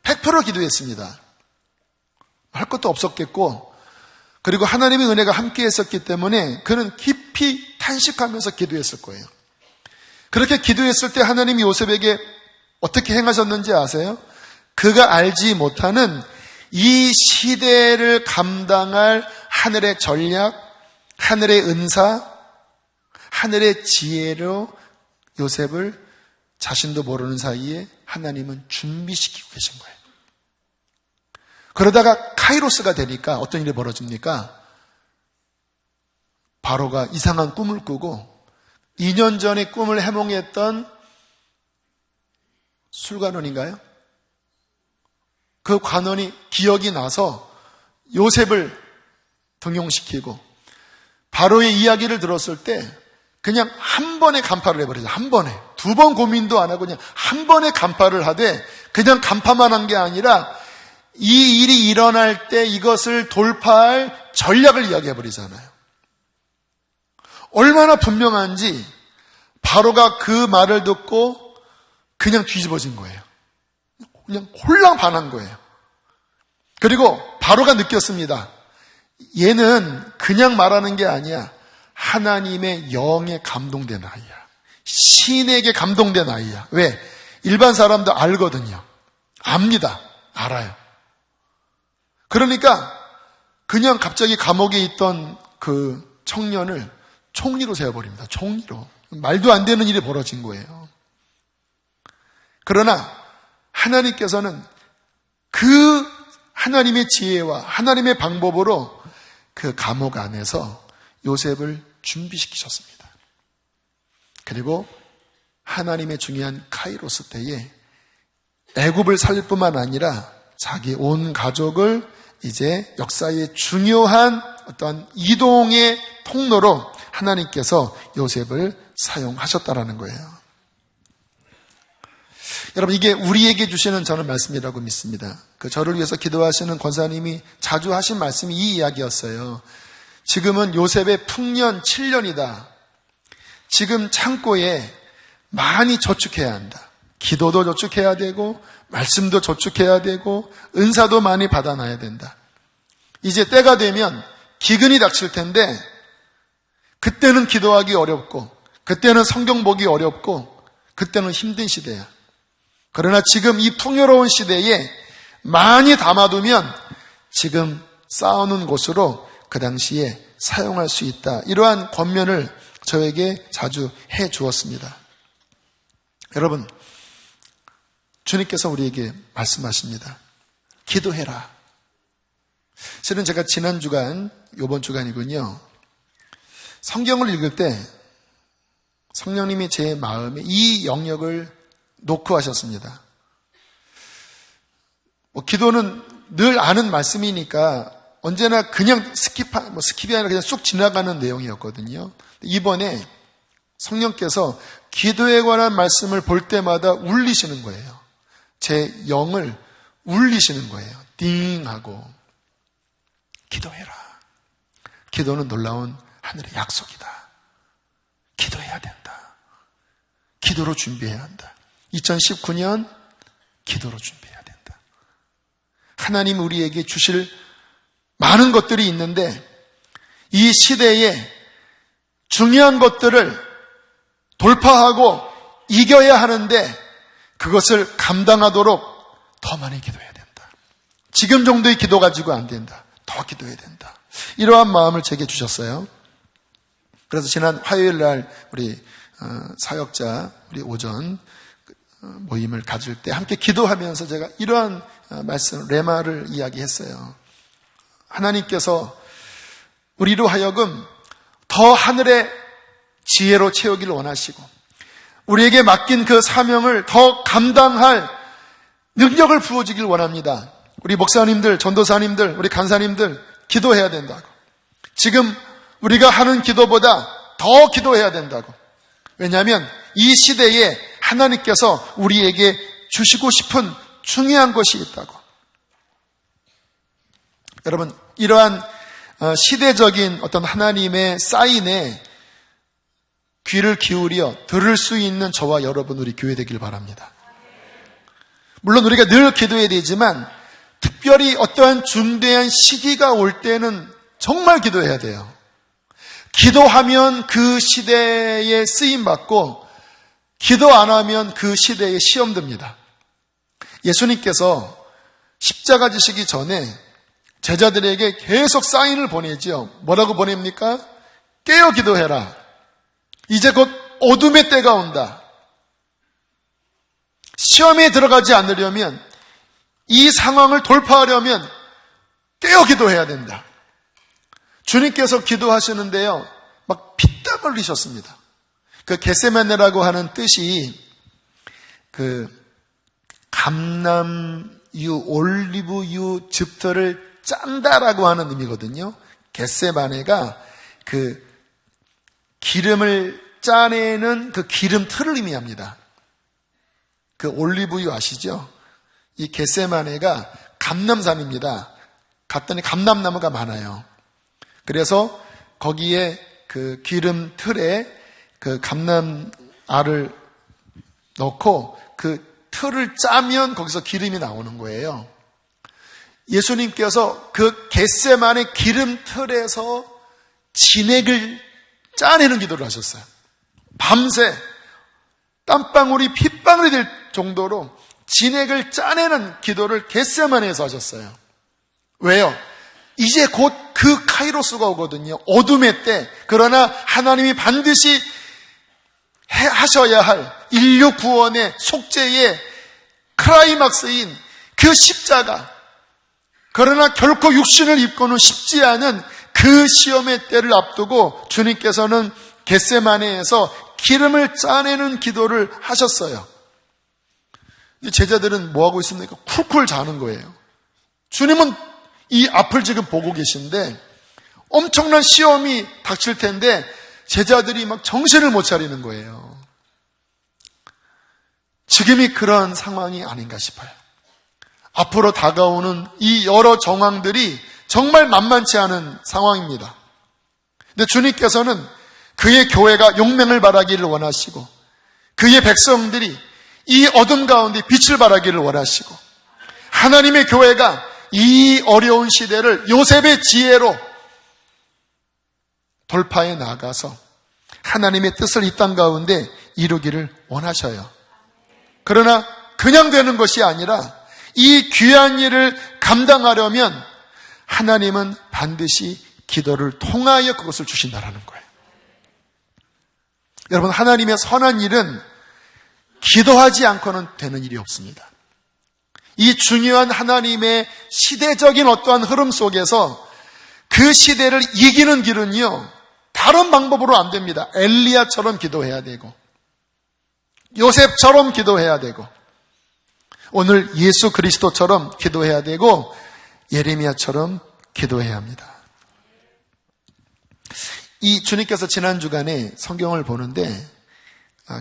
100% 기도했습니다. 할 것도 없었겠고, 그리고 하나님의 은혜가 함께 했었기 때문에 그는 깊이 탄식하면서 기도했을 거예요. 그렇게 기도했을 때 하나님이 요셉에게 어떻게 행하셨는지 아세요? 그가 알지 못하는 이 시대를 감당할 하늘의 전략, 하늘의 은사, 하늘의 지혜로 요셉을 자신도 모르는 사이에 하나님은 준비시키고 계신 거예요. 그러다가 카이로스가 되니까 어떤 일이 벌어집니까? 바로가 이상한 꿈을 꾸고 2년 전에 꿈을 해몽했던 술관원인가요? 그 관원이 기억이 나서 요셉을 등용시키고 바로의 이야기를 들었을 때 그냥 한 번에 간파를 해버리죠. 한 번에. 두 번 고민도 안 하고 그냥 한 번에 간파를 하되, 그냥 간파만 한 게 아니라 이 일이 일어날 때 이것을 돌파할 전략을 이야기해버리잖아요. 얼마나 분명한지 바로가 그 말을 듣고 그냥 뒤집어진 거예요. 그냥 홀랑 반한 거예요. 그리고 바로가 느꼈습니다. 얘는 그냥 말하는 게 아니야. 하나님의 영에 감동된 아이야. 신에게 감동된 아이야. 왜? 일반 사람도 알거든요. 압니다. 알아요. 그러니까 그냥 갑자기 감옥에 있던 그 청년을 총리로 세워버립니다. 총리로. 말도 안 되는 일이 벌어진 거예요. 그러나 하나님께서는 그 하나님의 지혜와 하나님의 방법으로 그 감옥 안에서 요셉을 준비시키셨습니다. 그리고 하나님의 중요한 카이로스 때에 애굽을 살릴 뿐만 아니라 자기 온 가족을 이제 역사의 중요한 어떤 이동의 통로로 하나님께서 요셉을 사용하셨다라는 거예요. 여러분, 이게 우리에게 주시는 저는 말씀이라고 믿습니다. 그 저를 위해서 기도하시는 권사님이 자주 하신 말씀이 이 이야기였어요. 지금은 요셉의 풍년 7년이다. 지금 창고에 많이 저축해야 한다. 기도도 저축해야 되고 말씀도 저축해야 되고 은사도 많이 받아놔야 된다. 이제 때가 되면 기근이 닥칠 텐데 그때는 기도하기 어렵고 그때는 성경 보기 어렵고 그때는 힘든 시대야. 그러나 지금 이 풍요로운 시대에 많이 담아두면 지금 쌓아놓은 곳으로 그 당시에 사용할 수 있다. 이러한 권면을 저에게 자주 해 주었습니다. 여러분, 주님께서 우리에게 말씀하십니다. 기도해라. 실은 제가 지난 주간, 이번 주간이군요. 성경을 읽을 때 성령님이 제 마음에 이 영역을 놓고 하셨습니다. 기도는 늘 아는 말씀이니까 언제나 그냥 스킵이 아니라 그냥 쑥 지나가는 내용이었거든요. 이번에 성령께서 기도에 관한 말씀을 볼 때마다 울리시는 거예요. 제 영을 울리시는 거예요. 띵 하고. 기도해라. 기도는 놀라운 하늘의 약속이다. 기도해야 된다. 기도로 준비해야 한다. 2019년 기도로 준비해야 된다. 하나님 우리에게 주실 많은 것들이 있는데 이 시대에 중요한 것들을 돌파하고 이겨야 하는데 그것을 감당하도록 더 많이 기도해야 된다. 지금 정도의 기도 가지고 안 된다. 더 기도해야 된다. 이러한 마음을 제게 주셨어요. 그래서 지난 화요일 날 우리 사역자 우리 오전 모임을 가질 때 함께 기도하면서 제가 이러한 말씀 레마를 이야기했어요. 하나님께서 우리로 하여금 더 하늘의 지혜로 채우기를 원하시고 우리에게 맡긴 그 사명을 더 감당할 능력을 부어주길 원합니다. 우리 목사님들, 전도사님들, 우리 간사님들 기도해야 된다고. 지금 우리가 하는 기도보다 더 기도해야 된다고. 왜냐하면 이 시대에 하나님께서 우리에게 주시고 싶은 중요한 것이 있다고. 여러분, 이러한 시대적인 어떤 하나님의 사인에 귀를 기울여 들을 수 있는 저와 여러분 우리 교회 되길 바랍니다. 물론 우리가 늘 기도해야 되지만 특별히 어떠한 중대한 시기가 올 때는 정말 기도해야 돼요. 기도하면 그 시대에 쓰임받고 기도 안 하면 그 시대에 시험 듭니다. 예수님께서 십자가 지시기 전에 제자들에게 계속 사인을 보내지요. 뭐라고 보냅니까? 깨어 기도해라. 이제 곧 어둠의 때가 온다. 시험에 들어가지 않으려면 이 상황을 돌파하려면 깨어 기도해야 된다. 주님께서 기도하시는데요. 막 피땀 흘리셨습니다. 그 겟세마네라고 하는 뜻이 그 감람유, 올리브유 즙들을 짠다라고 하는 의미거든요. 겟세마네가 그 기름을 짜내는 그 기름 틀을 의미합니다. 그 올리브유 아시죠? 이 겟세마네가 감람산입니다. 갔더니 감람나무가 많아요. 그래서 거기에 그 기름 틀에 그 감람알을 넣고 그 틀을 짜면 거기서 기름이 나오는 거예요. 예수님께서 그 겟세마네 기름 틀에서 진액을 짜내는 기도를 하셨어요. 밤새 땀방울이 핏방울이 될 정도로 진액을 짜내는 기도를 겟세마네에서 하셨어요. 왜요? 이제 곧 그 카이로스가 오거든요. 어둠의 때. 그러나 하나님이 반드시 하셔야 할 인류 구원의 속죄의 클라이막스인 그 십자가. 그러나 결코 육신을 입고는 쉽지 않은 그 시험의 때를 앞두고 주님께서는 겟세마네에서 기름을 짜내는 기도를 하셨어요. 제자들은 뭐하고 있습니까? 쿨쿨 자는 거예요. 주님은 이 앞을 지금 보고 계신데 엄청난 시험이 닥칠 텐데 제자들이 막 정신을 못 차리는 거예요. 지금이 그런 상황이 아닌가 싶어요. 앞으로 다가오는 이 여러 정황들이 정말 만만치 않은 상황입니다. 근데 주님께서는 그의 교회가 용맹을 발하기를 원하시고 그의 백성들이 이 어둠 가운데 빛을 발하기를 원하시고 하나님의 교회가 이 어려운 시대를 요셉의 지혜로 돌파해 나가서 하나님의 뜻을 이 땅 가운데 이루기를 원하셔요. 그러나 그냥 되는 것이 아니라 이 귀한 일을 감당하려면 하나님은 반드시 기도를 통하여 그것을 주신다라는 거예요. 여러분, 하나님의 선한 일은 기도하지 않고는 되는 일이 없습니다. 이 중요한 하나님의 시대적인 어떠한 흐름 속에서 그 시대를 이기는 길은요, 다른 방법으로 안 됩니다. 엘리야처럼 기도해야 되고 요셉처럼 기도해야 되고 오늘 예수 그리스도처럼 기도해야 되고 예레미야처럼 기도해야 합니다. 이 주님께서 지난 주간에 성경을 보는데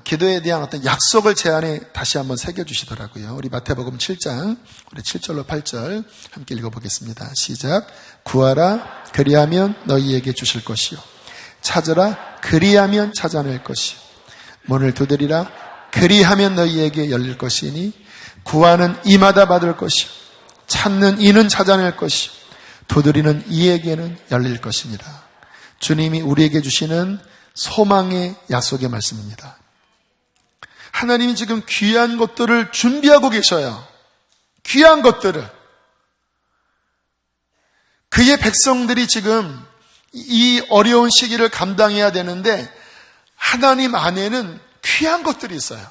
기도에 대한 어떤 약속을 제 안에 다시 한번 새겨주시더라고요. 우리 마태복음 7장 우리 7절로 8절 함께 읽어보겠습니다. 시작. 구하라 그리하면 너희에게 주실 것이요 찾으라 그리하면 찾아낼 것이요 문을 두드리라 그리하면 너희에게 열릴 것이니 구하는 이마다 받을 것이요 찾는 이는 찾아낼 것이요 두드리는 이에게는 열릴 것입니다. 주님이 우리에게 주시는 소망의 약속의 말씀입니다. 하나님이 지금 귀한 것들을 준비하고 계셔요. 귀한 것들을. 그의 백성들이 지금 이 어려운 시기를 감당해야 되는데 하나님 안에는 귀한 것들이 있어요.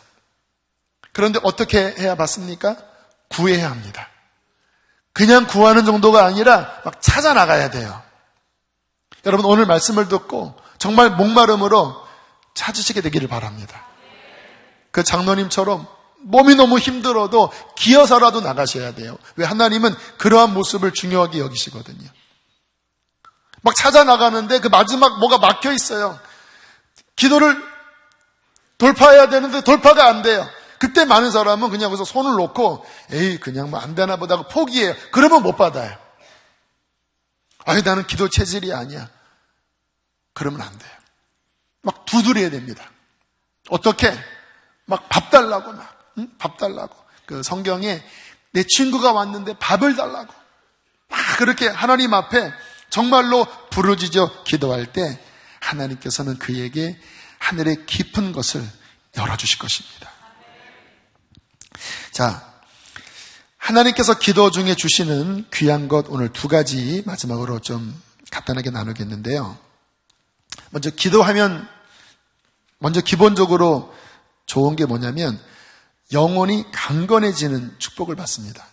그런데 어떻게 해야 받습니까? 구해야 합니다. 그냥 구하는 정도가 아니라 막 찾아 나가야 돼요. 여러분 오늘 말씀을 듣고 정말 목마름으로 찾으시게 되기를 바랍니다. 그 장로님처럼 몸이 너무 힘들어도 기어서라도 나가셔야 돼요. 왜? 하나님은 그러한 모습을 중요하게 여기시거든요. 막 찾아 나가는데 그 마지막 뭐가 막혀 있어요. 기도를 돌파해야 되는데 돌파가 안 돼요. 그때 많은 사람은 그냥 거기서 손을 놓고 에이 그냥 뭐 안 되나 보다 하고 포기해요. 그러면 못 받아요. 아니 나는 기도 체질이 아니야. 그러면 안 돼요. 막 두드려야 됩니다. 어떻게? 막 밥 달라고 밥 달라고. 그 성경에 내 친구가 왔는데 밥을 달라고. 막 그렇게 하나님 앞에 정말로 부르짖어 기도할 때 하나님께서는 그에게 하늘의 깊은 것을 열어주실 것입니다. 자, 하나님께서 기도 중에 주시는 귀한 것 오늘 두 가지 마지막으로 좀 간단하게 나누겠는데요. 먼저 기도하면 먼저 기본적으로 좋은 게 뭐냐면 영혼이 강건해지는 축복을 받습니다.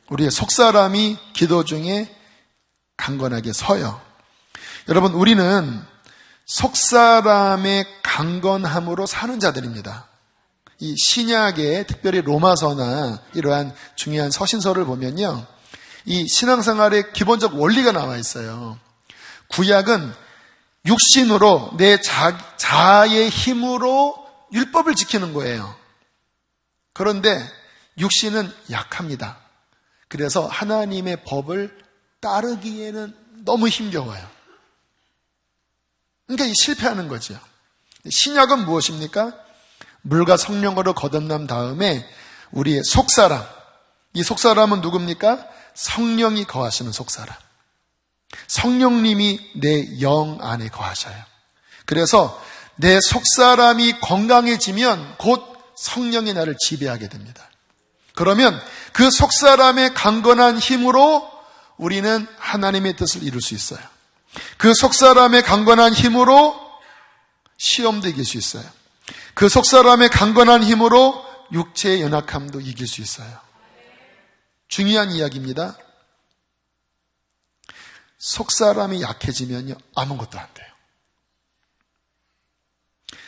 우리의 속사람이 기도 중에 강건하게 서요. 여러분 우리는 속사람의 강건함으로 사는 자들입니다. 이 신약의 특별히 로마서나 이러한 중요한 서신서를 보면요. 이 신앙생활의 기본적 원리가 나와 있어요. 구약은 육신으로 내 자아의 힘으로 율법을 지키는 거예요. 그런데 육신은 약합니다. 그래서 하나님의 법을 따르기에는 너무 힘겨워요. 그러니까 실패하는 거죠. 신약은 무엇입니까? 물과 성령으로 거듭난 다음에 우리의 속사람, 이 속사람은 누굽니까? 성령이 거하시는 속사람. 성령님이 내 영 안에 거하셔요. 그래서 내 속사람이 건강해지면 곧 성령이 나를 지배하게 됩니다. 그러면 그 속사람의 강건한 힘으로 우리는 하나님의 뜻을 이룰 수 있어요. 그 속사람의 강건한 힘으로 시험도 이길 수 있어요. 그 속사람의 강건한 힘으로 육체의 연약함도 이길 수 있어요. 중요한 이야기입니다. 속사람이 약해지면요, 아무것도 안 돼요.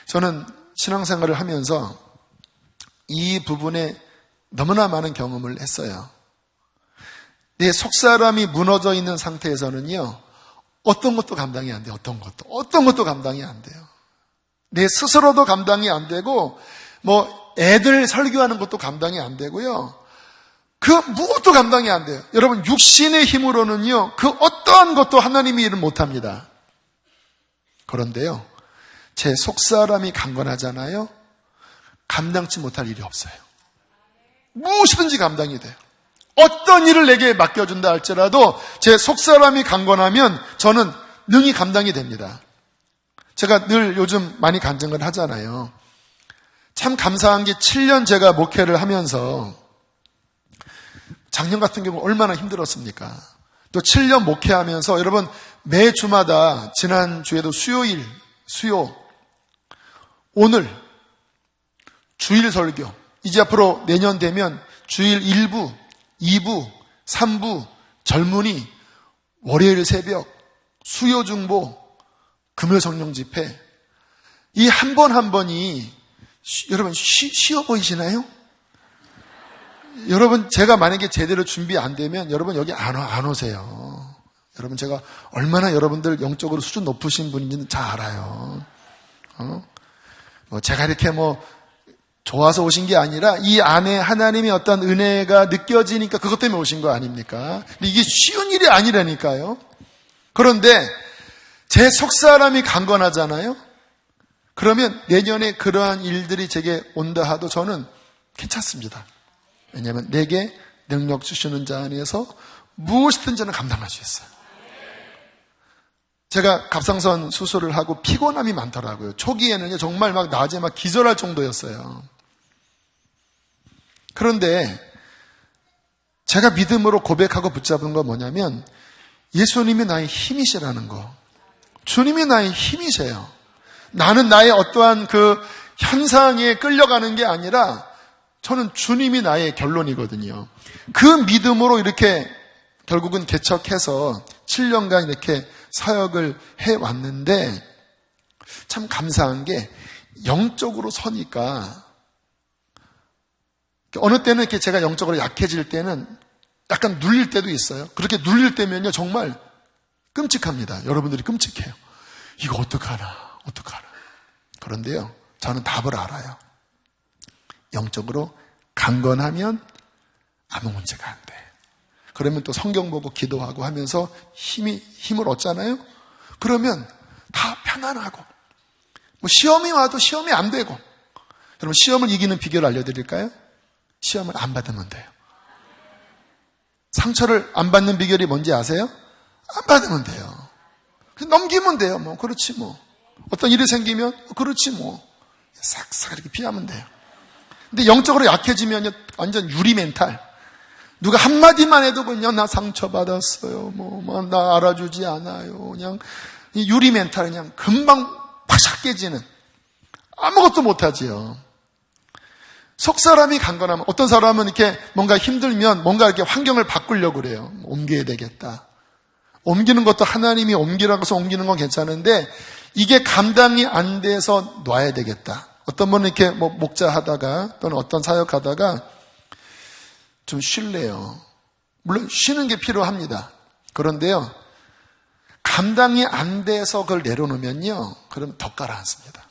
저는 신앙생활을 하면서 이 부분에 너무나 많은 경험을 했어요. 내 속사람이 무너져 있는 상태에서는요, 어떤 것도 감당이 안 돼요. 어떤 것도 감당이 안 돼요. 내 스스로도 감당이 안 되고, 애들 설교하는 것도 감당이 안 되고요. 그 무엇도 감당이 안 돼요. 여러분, 육신의 힘으로는요, 그 어떠한 것도 하나님의 일을 못합니다. 그런데요, 제 속사람이 강건하잖아요. 감당치 못할 일이 없어요. 무엇이든지 감당이 돼요. 어떤 일을 내게 맡겨준다 할지라도 제 속사람이 강건하면 저는 능히 감당이 됩니다. 제가 늘 요즘 많이 간증을 하잖아요. 참 감사한 게 7년 제가 목회를 하면서 작년 같은 경우 얼마나 힘들었습니까? 또 7년 목회하면서 여러분 매 주마다 지난주에도 수요, 오늘 주일 설교, 이제 앞으로 내년 되면 주일 1부, 2부, 3부, 젊은이, 월요일 새벽, 수요 중보, 금요 성령 집회, 이 한 번 한 번이 여러분 쉬워 보이시나요? 여러분 제가 만약에 제대로 준비 안 되면 여러분 여기 안 오세요. 여러분 제가 얼마나 여러분들 영적으로 수준 높으신 분인지는 잘 알아요. 제가 이렇게 좋아서 오신 게 아니라 이 안에 하나님의 어떤 은혜가 느껴지니까 그것 때문에 오신 거 아닙니까? 근데 이게 쉬운 일이 아니라니까요. 그런데 제 속사람이 강건하잖아요. 그러면 내년에 그러한 일들이 제게 온다 하도 저는 괜찮습니다. 왜냐하면 내게 능력 주시는 자 안에서 무엇이든 저는 감당할 수 있어요. 제가 갑상선 수술을 하고 피곤함이 많더라고요. 초기에는 정말 낮에 기절할 정도였어요. 그런데 제가 믿음으로 고백하고 붙잡은 건 뭐냐면 예수님이 나의 힘이시라는 거. 주님이 나의 힘이세요. 나는 나의 어떠한 그 현상에 끌려가는 게 아니라 저는 주님이 나의 결론이거든요. 그 믿음으로 이렇게 결국은 개척해서 7년간 이렇게 사역을 해왔는데 참 감사한 게 영적으로 서니까 어느 때는 이렇게 제가 영적으로 약해질 때는 약간 눌릴 때도 있어요. 그렇게 눌릴 때면요 정말 끔찍합니다. 여러분들이 끔찍해요. 이거 어떡하나. 그런데요 저는 답을 알아요. 영적으로 강건하면 아무 문제가 안 돼. 그러면 또 성경 보고 기도하고 하면서 힘을 얻잖아요. 그러면 다 편안하고 시험이 와도 시험이 안 되고. 여러분 시험을 이기는 비결을 알려드릴까요? 시험을 안 받으면 돼요. 상처를 안 받는 비결이 뭔지 아세요? 안 받으면 돼요. 넘기면 돼요. 그렇지 어떤 일이 생기면 그렇지 싹싹 이렇게 피하면 돼요. 근데 영적으로 약해지면 완전 유리 멘탈. 누가 한마디만 해도 그냥 나 상처받았어요. 나 알아주지 않아요. 그냥 유리 멘탈 그냥 금방 파삭 깨지는. 아무것도 못하지요. 속사람이 강건하면 어떤 사람은 이렇게 뭔가 힘들면 뭔가 이렇게 환경을 바꾸려고 그래요. 옮겨야 되겠다. 옮기는 것도 하나님이 옮기라고 해서 옮기는 건 괜찮은데 이게 감당이 안 돼서 놔야 되겠다. 어떤 분은 이렇게 목자하다가 또는 어떤 사역하다가 좀 쉴래요. 물론 쉬는 게 필요합니다. 그런데요, 감당이 안 돼서 그걸 내려놓으면요, 그럼 더 깔아앉습니다.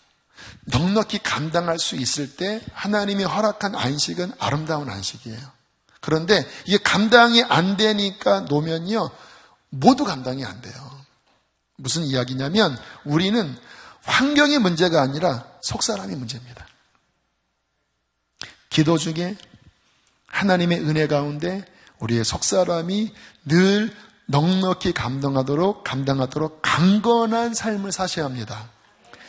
넉넉히 감당할 수 있을 때 하나님이 허락한 안식은 아름다운 안식이에요. 그런데 이게 감당이 안 되니까 놓으면요, 모두 감당이 안 돼요. 무슨 이야기냐면 우리는 환경이 문제가 아니라 속사람이 문제입니다. 기도 중에 하나님의 은혜 가운데 우리의 속사람이 늘 넉넉히 감당하도록 강건한 삶을 사셔야 합니다.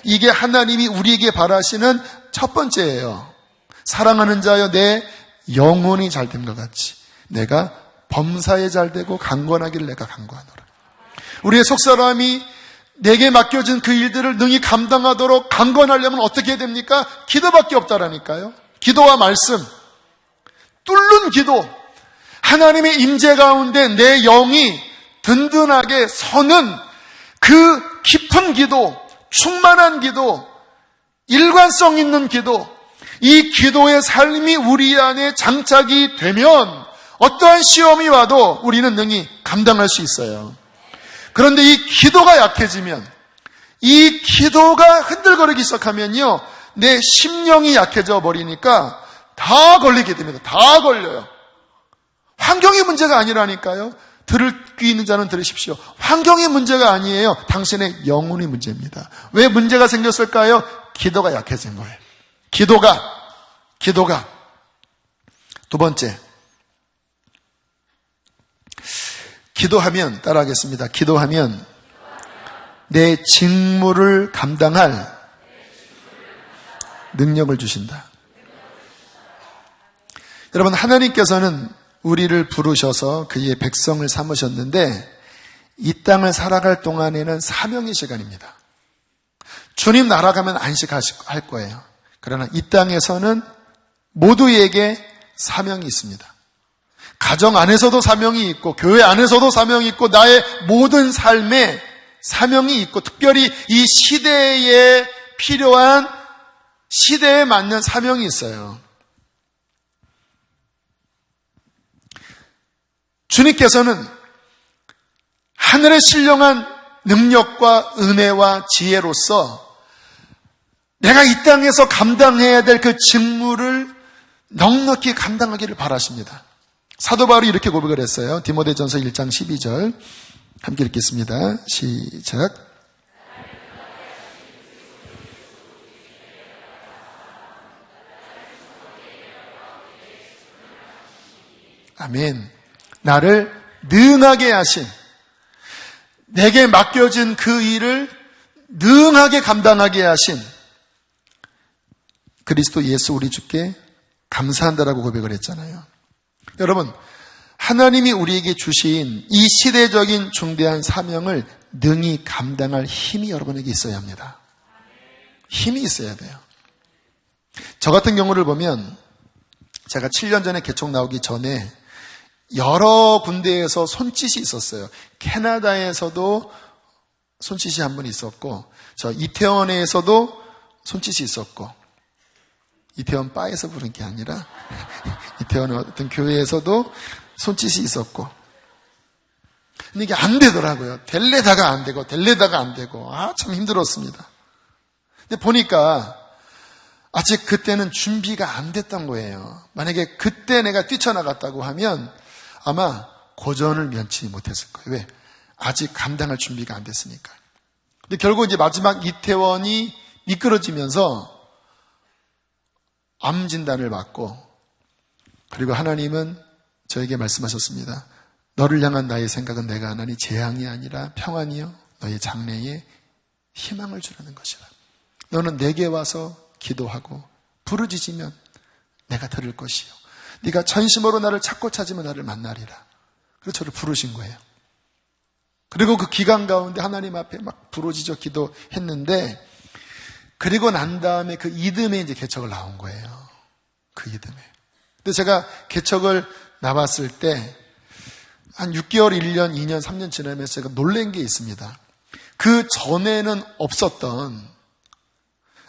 이게 하나님이 우리에게 바라시는 첫 번째예요. 사랑하는 자여 내 영혼이 잘됨과 같이 내가 범사에 잘되고 강건하기를 내가 간구하노라. 우리의 속사람이 내게 맡겨진 그 일들을 능히 감당하도록 강건하려면 어떻게 해야 됩니까? 기도밖에 없다라니까요. 기도와 말씀, 뚫는 기도, 하나님의 임재 가운데 내 영이 든든하게 서는 그 깊은 기도, 충만한 기도, 일관성 있는 기도, 이 기도의 삶이 우리 안에 장착이 되면 어떠한 시험이 와도 우리는 능히 감당할 수 있어요. 그런데 이 기도가 약해지면, 이 기도가 흔들거리기 시작하면요, 내 심령이 약해져 버리니까 다 걸리게 됩니다. 다 걸려요. 환경이 문제가 아니라니까요. 들을 귀 있는 자는 들으십시오. 환경이 문제가 아니에요. 당신의 영혼이 문제입니다. 왜 문제가 생겼을까요? 기도가 약해진 거예요. 기도가. 두 번째, 기도하면, 따라하겠습니다. 기도하면 내 직무를 감당할 능력을 주신다. 여러분, 하나님께서는 우리를 부르셔서 그의 백성을 삼으셨는데 이 땅을 살아갈 동안에는 사명의 시간입니다. 주님 날아가면 안식할 거예요. 그러나 이 땅에서는 모두에게 사명이 있습니다. 가정 안에서도 사명이 있고 교회 안에서도 사명이 있고 나의 모든 삶에 사명이 있고 특별히 이 시대에 필요한 시대에 맞는 사명이 있어요. 주님께서는 하늘의 신령한 능력과 은혜와 지혜로서 내가 이 땅에서 감당해야 될 그 직무를 넉넉히 감당하기를 바라십니다. 사도 바울이 이렇게 고백을 했어요. 디모데전서 1장 12절 함께 읽겠습니다. 시작. 아멘. 나를 능하게 하신, 내게 맡겨진 그 일을 능하게 감당하게 하신 그리스도 예수 우리 주께 감사한다라고 고백을 했잖아요. 여러분, 하나님이 우리에게 주신 이 시대적인 중대한 사명을 능히 감당할 힘이 여러분에게 있어야 합니다. 힘이 있어야 돼요. 저 같은 경우를 보면 제가 7년 전에 개척 나오기 전에 여러 군데에서 손짓이 있었어요. 캐나다에서도 손짓이 한 번 있었고, 저 이태원에서도 손짓이 있었고, 이태원 바에서 부른 게 아니라 이태원 어떤 교회에서도 손짓이 있었고, 근데 이게 안 되더라고요. 될래다가 안 되고 참 힘들었습니다. 근데 보니까 아직 그때는 준비가 안 됐던 거예요. 만약에 그때 내가 뛰쳐나갔다고 하면 아마 고전을 면치 못했을 거예요. 왜? 아직 감당할 준비가 안 됐으니까. 근데 결국 이제 마지막 이태원이 미끄러지면서 암 진단을 받고, 그리고 하나님은 저에게 말씀하셨습니다. 너를 향한 나의 생각은 내가 하나니 재앙이 아니라 평안이요 너의 장래에 희망을 주라는 것이라. 너는 내게 와서 기도하고 부르짖으면 내가 들을 것이요 네가 전심으로 나를 찾고 찾으면 나를 만나리라. 그래서 저를 부르신 거예요. 그리고 그 기간 가운데 하나님 앞에 막 부르짖어 기도했는데, 그리고 난 다음에 그 이듬해 이제 개척을 나온 거예요. 그 이듬해. 근데 제가 개척을 나왔을 때 한 6개월, 1년, 2년, 3년 지나면서 제가 놀란 게 있습니다. 그 전에는 없었던,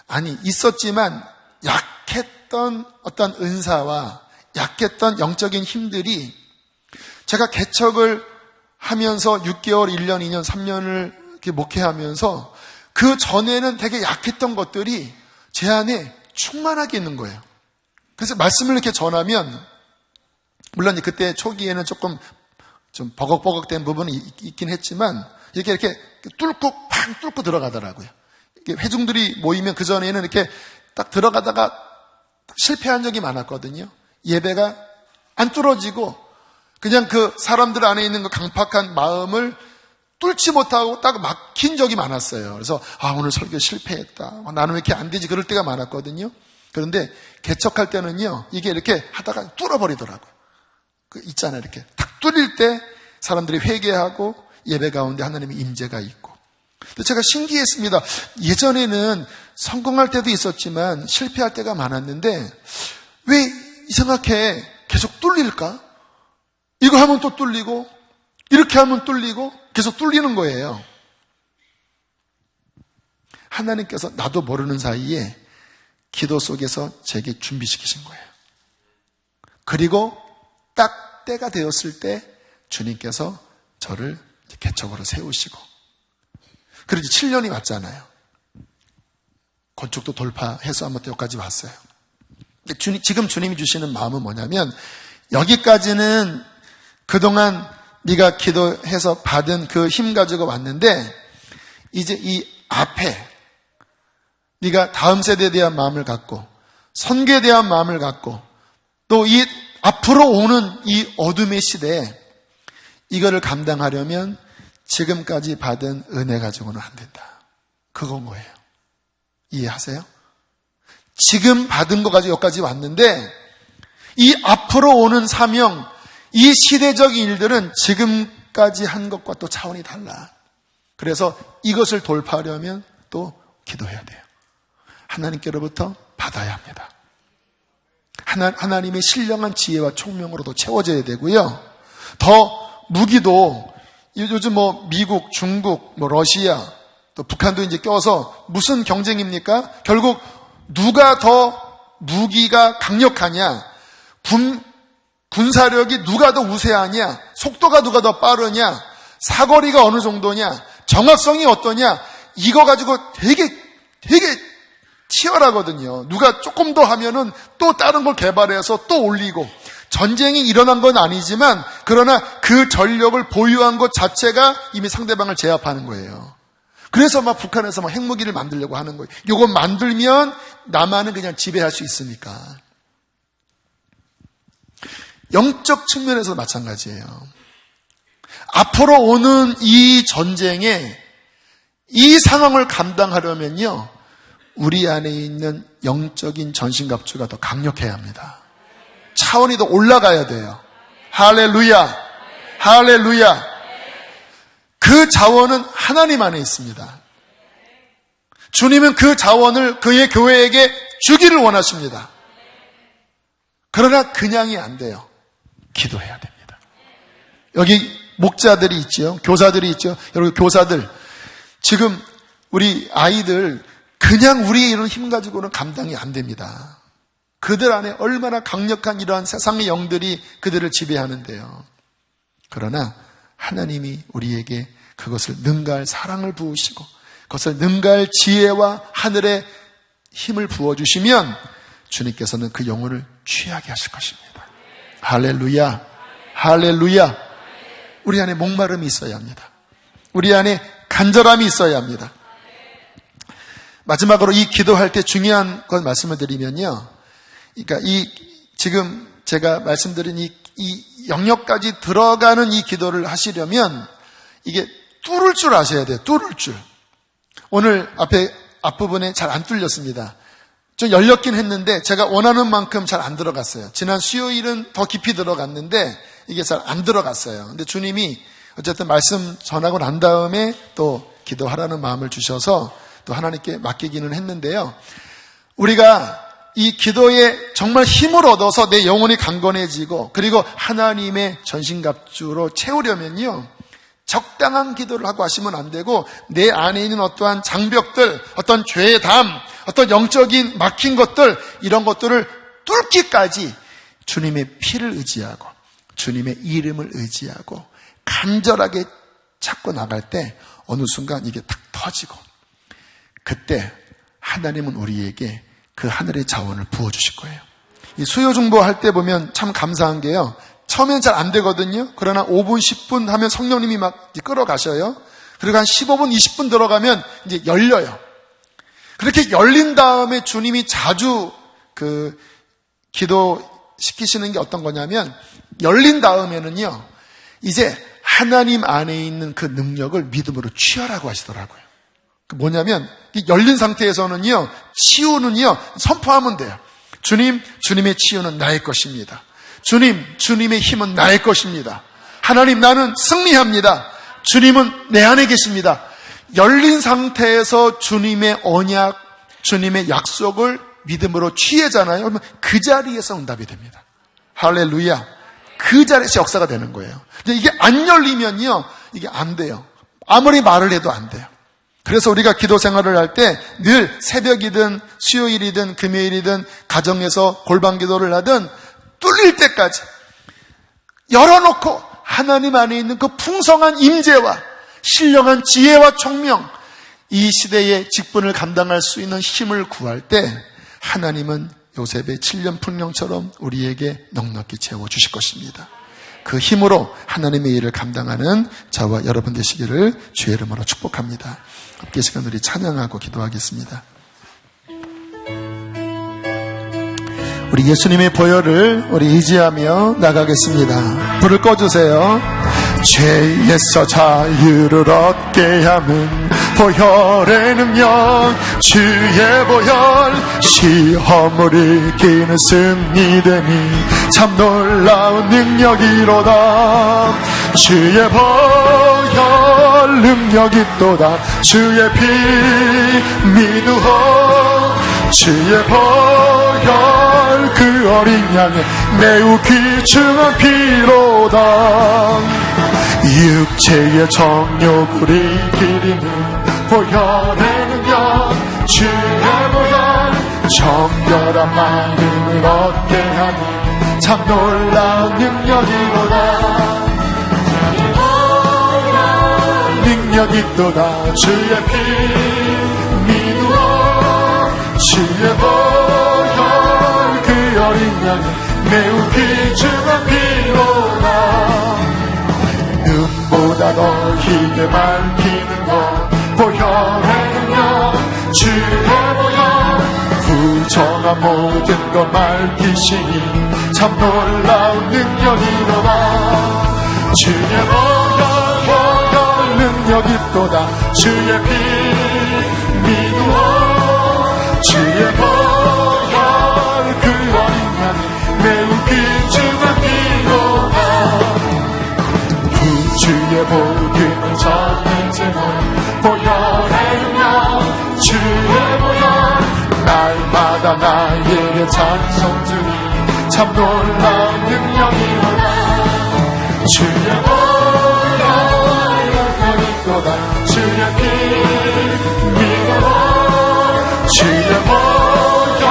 아니 있었지만 약했던 어떤 은사와 약했던 영적인 힘들이 제가 개척을 하면서 6개월, 1년, 2년, 3년을 이렇게 목회하면서 그 전에는 되게 약했던 것들이 제 안에 충만하게 있는 거예요. 그래서 말씀을 이렇게 전하면, 물론 그때 초기에는 조금 좀 버벅버벅된 부분이 있긴 했지만, 이렇게 뚫고 들어가더라고요. 회중들이 모이면 그 전에는 이렇게 딱 들어가다가 실패한 적이 많았거든요. 예배가 안 뚫어지고, 그냥 그 사람들 안에 있는 그 강팍한 마음을 뚫지 못하고 딱 막힌 적이 많았어요. 그래서 오늘 설교 실패했다. 나는 왜 이렇게 안 되지? 그럴 때가 많았거든요. 그런데 개척할 때는요, 이게 이렇게 하다가 뚫어버리더라고요. 있잖아요. 이렇게 탁 뚫릴 때 사람들이 회개하고 예배 가운데 하나님의 임재가 있고. 근데 제가 신기했습니다. 예전에는 성공할 때도 있었지만 실패할 때가 많았는데 왜 이상하게 계속 뚫릴까? 이거 하면 또 뚫리고 이렇게 하면 뚫리고 계속 뚫리는 거예요. 하나님께서 나도 모르는 사이에 기도 속에서 제게 준비시키신 거예요. 그리고 딱 때가 되었을 때 주님께서 저를 개척으로 세우시고, 그리고 7년이 왔잖아요. 건축도 돌파해서 한번 여기까지 왔어요. 근데 지금 주님이 주시는 마음은 뭐냐면, 여기까지는 그동안 네가 기도해서 받은 그 힘 가지고 왔는데 이제 이 앞에 네가 다음 세대에 대한 마음을 갖고 선교에 대한 마음을 갖고 또 이 앞으로 오는 이 어둠의 시대에 이거를 감당하려면 지금까지 받은 은혜 가지고는 안 된다. 그건 뭐예요? 이해하세요? 지금 받은 거 가지고 여기까지 왔는데 이 앞으로 오는 사명, 이 시대적인 일들은 지금까지 한 것과 또 차원이 달라. 그래서 이것을 돌파하려면 또 기도해야 돼요. 하나님께로부터 받아야 합니다. 하나님의 신령한 지혜와 총명으로도 채워져야 되고요. 더 무기도 요즘 미국, 중국, 러시아, 또 북한도 이제 껴서 무슨 경쟁입니까? 결국 누가 더 무기가 강력하냐, 군사력이 누가 더 우세하냐, 속도가 누가 더 빠르냐, 사거리가 어느 정도냐, 정확성이 어떠냐, 이거 가지고 되게 치열하거든요. 누가 조금 더 하면은 또 다른 걸 개발해서 또 올리고, 전쟁이 일어난 건 아니지만 그러나 그 전력을 보유한 것 자체가 이미 상대방을 제압하는 거예요. 그래서 북한에서 핵무기를 만들려고 하는 거예요. 이거 만들면 남한은 그냥 지배할 수 있으니까. 영적 측면에서 마찬가지예요. 앞으로 오는 이 전쟁에 이 상황을 감당하려면요, 우리 안에 있는 영적인 전신갑주가 더 강력해야 합니다. 차원이 더 올라가야 돼요. 할렐루야, 할렐루야. 그 자원은 하나님 안에 있습니다. 주님은 그 자원을 그의 교회에게 주기를 원하십니다. 그러나 그냥이 안 돼요. 기도해야 됩니다. 여기 목자들이 있죠. 교사들이 있죠. 여러분 교사들, 지금 우리 아이들 그냥 우리의 이런 힘 가지고는 감당이 안 됩니다. 그들 안에 얼마나 강력한 이러한 세상의 영들이 그들을 지배하는데요. 그러나 하나님이 우리에게 그것을 능가할 사랑을 부으시고 그것을 능가할 지혜와 하늘의 힘을 부어주시면 주님께서는 그 영혼을 취하게 하실 것입니다. 할렐루야, 할렐루야. 우리 안에 목마름이 있어야 합니다. 우리 안에 간절함이 있어야 합니다. 마지막으로 이 기도할 때 중요한 것 말씀을 드리면요, 그러니까 지금 제가 말씀드린 이 영역까지 들어가는 이 기도를 하시려면 이게 뚫을 줄 아셔야 돼요. 뚫을 줄. 오늘 앞부분에 잘 안 뚫렸습니다. 좀 열렸긴 했는데 제가 원하는 만큼 잘 안 들어갔어요. 지난 수요일은 더 깊이 들어갔는데 이게 잘 안 들어갔어요. 근데 주님이 어쨌든 말씀 전하고 난 다음에 또 기도하라는 마음을 주셔서 또 하나님께 맡기기는 했는데요. 우리가 이 기도에 정말 힘을 얻어서 내 영혼이 강건해지고 그리고 하나님의 전신갑주로 채우려면요, 적당한 기도를 하고 하시면 안 되고 내 안에 있는 어떠한 장벽들, 어떤 죄의 담, 어떤 영적인 막힌 것들, 이런 것들을 뚫기까지 주님의 피를 의지하고 주님의 이름을 의지하고 간절하게 찾고 나갈 때 어느 순간 이게 탁 터지고, 그때 하나님은 우리에게 그 하늘의 자원을 부어주실 거예요. 이 수요중보할 때 보면 참 감사한 게요, 처음엔 잘 안 되거든요. 그러나 5분, 10분 하면 성령님이 막 끌어가셔요. 그리고 한 15분, 20분 들어가면 이제 열려요. 그렇게 열린 다음에 주님이 자주 기도시키시는 게 어떤 거냐면, 열린 다음에는요, 이제 하나님 안에 있는 그 능력을 믿음으로 취하라고 하시더라고요. 뭐냐면, 열린 상태에서는요, 치유는요, 선포하면 돼요. 주님, 주님의 치유는 나의 것입니다. 주님, 주님의 힘은 나의 것입니다. 하나님, 나는 승리합니다. 주님은 내 안에 계십니다. 열린 상태에서 주님의 언약, 주님의 약속을 믿음으로 취하잖아요. 그러면 그 자리에서 응답이 됩니다. 할렐루야. 그 자리에서 역사가 되는 거예요. 근데 이게 안 열리면요, 이게 안 돼요. 아무리 말을 해도 안 돼요. 그래서 우리가 기도 생활을 할 때 늘 새벽이든 수요일이든 금요일이든 가정에서 골방 기도를 하든 뚫릴 때까지 열어놓고 하나님 안에 있는 그 풍성한 임재와 신령한 지혜와 총명, 이 시대의 직분을 감당할 수 있는 힘을 구할 때 하나님은 요셉의 7년 풍령처럼 우리에게 넉넉히 채워주실 것입니다. 그 힘으로 하나님의 일을 감당하는 저와 여러분 되시기를 주의 이름으로 축복합니다. 함께 시간 우리 찬양하고 기도하겠습니다. 우리 예수님의 보혈을 우리 의지하며 나가겠습니다. 불을 꺼주세요. 죄에서 자유를 얻게 함은 보혈의 능력, 주의 보혈, 시험을 이기는 승리되니 참 놀라운 능력이로다. 주의 보혈 능력이 또다. 주의 피 미누어 주의 보혈 그 어린 양의 매우 귀중한 피로다. 육체의 정욕을 이기리는 보혈의 능력, 주의 보혈 정결한 마음을 얻게 하는 참 놀라운 능력이로다. 능력이 또다. 주의 피 미누어 주의 보혈 그 어린 양의 매우 귀중한 피로다. 눈보다 더 희게 밝히는 것 보혈의 능력, 주의 보혈 부정한 모든 것 밝히시니 참 놀라운 능력이로다. 주의 보혈 능력이 또다. 주의 피 미누어 주의 보혈 그 어린 양의 매우 귀중한 피로다. 주의 복음을 전해지는 보혈의 능력, 주의 보혈 날마다 나에게 찬송 주니 참 놀라운 능력이로다. 주의 보혈 능력이 또다. 주의 피 미누어 주의 보혈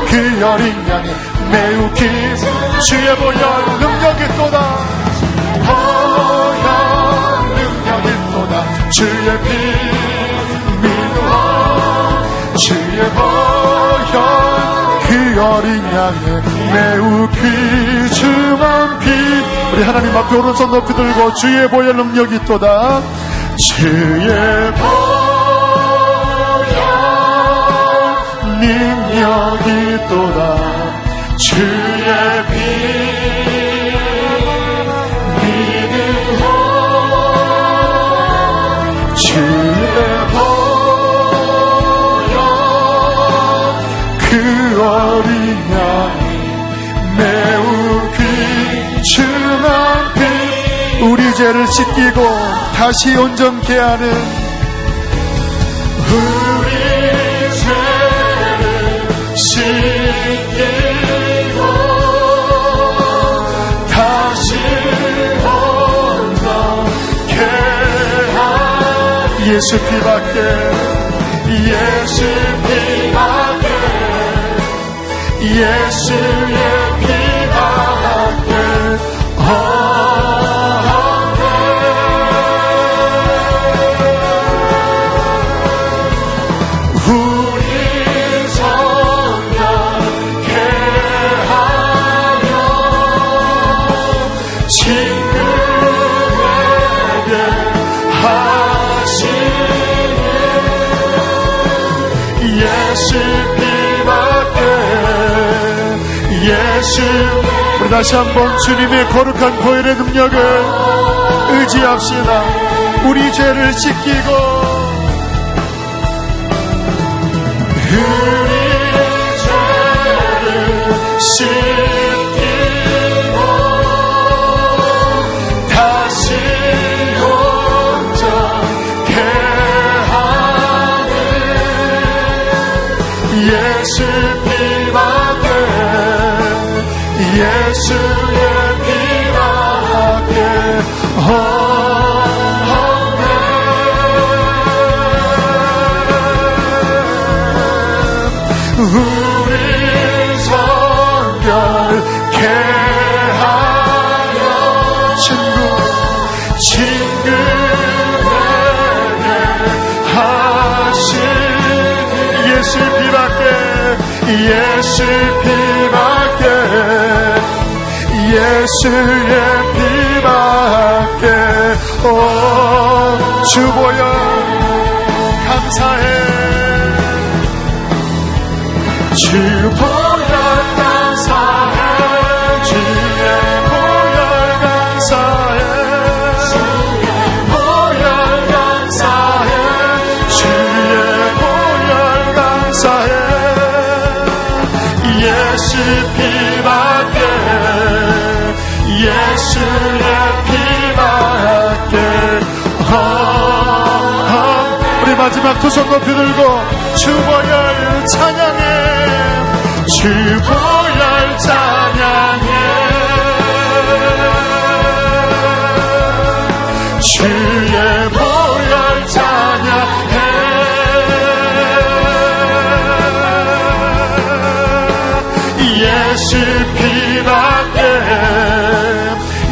그 어린 양의 매우 귀중한 주의 보혈 능력이 또다. 주의 피 미누어 주의 보혈 그 어린 양의 매우 귀중한 피. 우리 하나님 앞에 오른손 높이 들고 주의 보혈 능력이 또다. 주의 보혈 능력이 또다. 주의 피 그 어린 양이 매우 귀중한 피. 우리 죄를 씻기고 다시 온전케 하는 우리 죄를 씻기고 다시 온전케 하는 예수 피밖에 예수 피밖에 예수의 피밖에 없네. 예수, 우리 다시 한번 주님의 거룩한 보혈의 능력을 의지합시다. 우리 죄를 씻기고 우리 죄를 씻기고 다시 온전케 하는 예수 피밖에, 예수의 피밖에 없네. 우리 성결케 하여 친구에게 하시니 예수 피밖에, 예수 피밖에, 예수의 피밖에. 오 주보여 감사해, 주보여 감사해, 주의 보혈 감사해, 주의 보혈 감사해, 주의 보혈 감사해. 예수 피밖에, 예수의 피밖에. 우리 마지막 두 손 높이 들고 주보혈 찬양해, 주보혈 찬양해, 주의 보혈 찬양해. 예수 피밖에,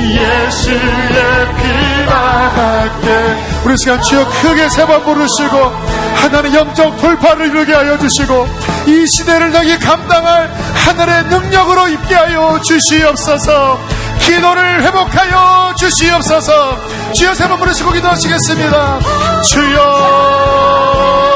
예수의 피밖에. 우리 시간 주여 크게 세 번 부르시고 하나님의 영적 돌파를 이루게 하여 주시고 이 시대를 너희 감당할 하늘의 능력으로 입게 하여 주시옵소서. 기도를 회복하여 주시옵소서. 주여 세 번 부르시고 기도하시겠습니다. 주여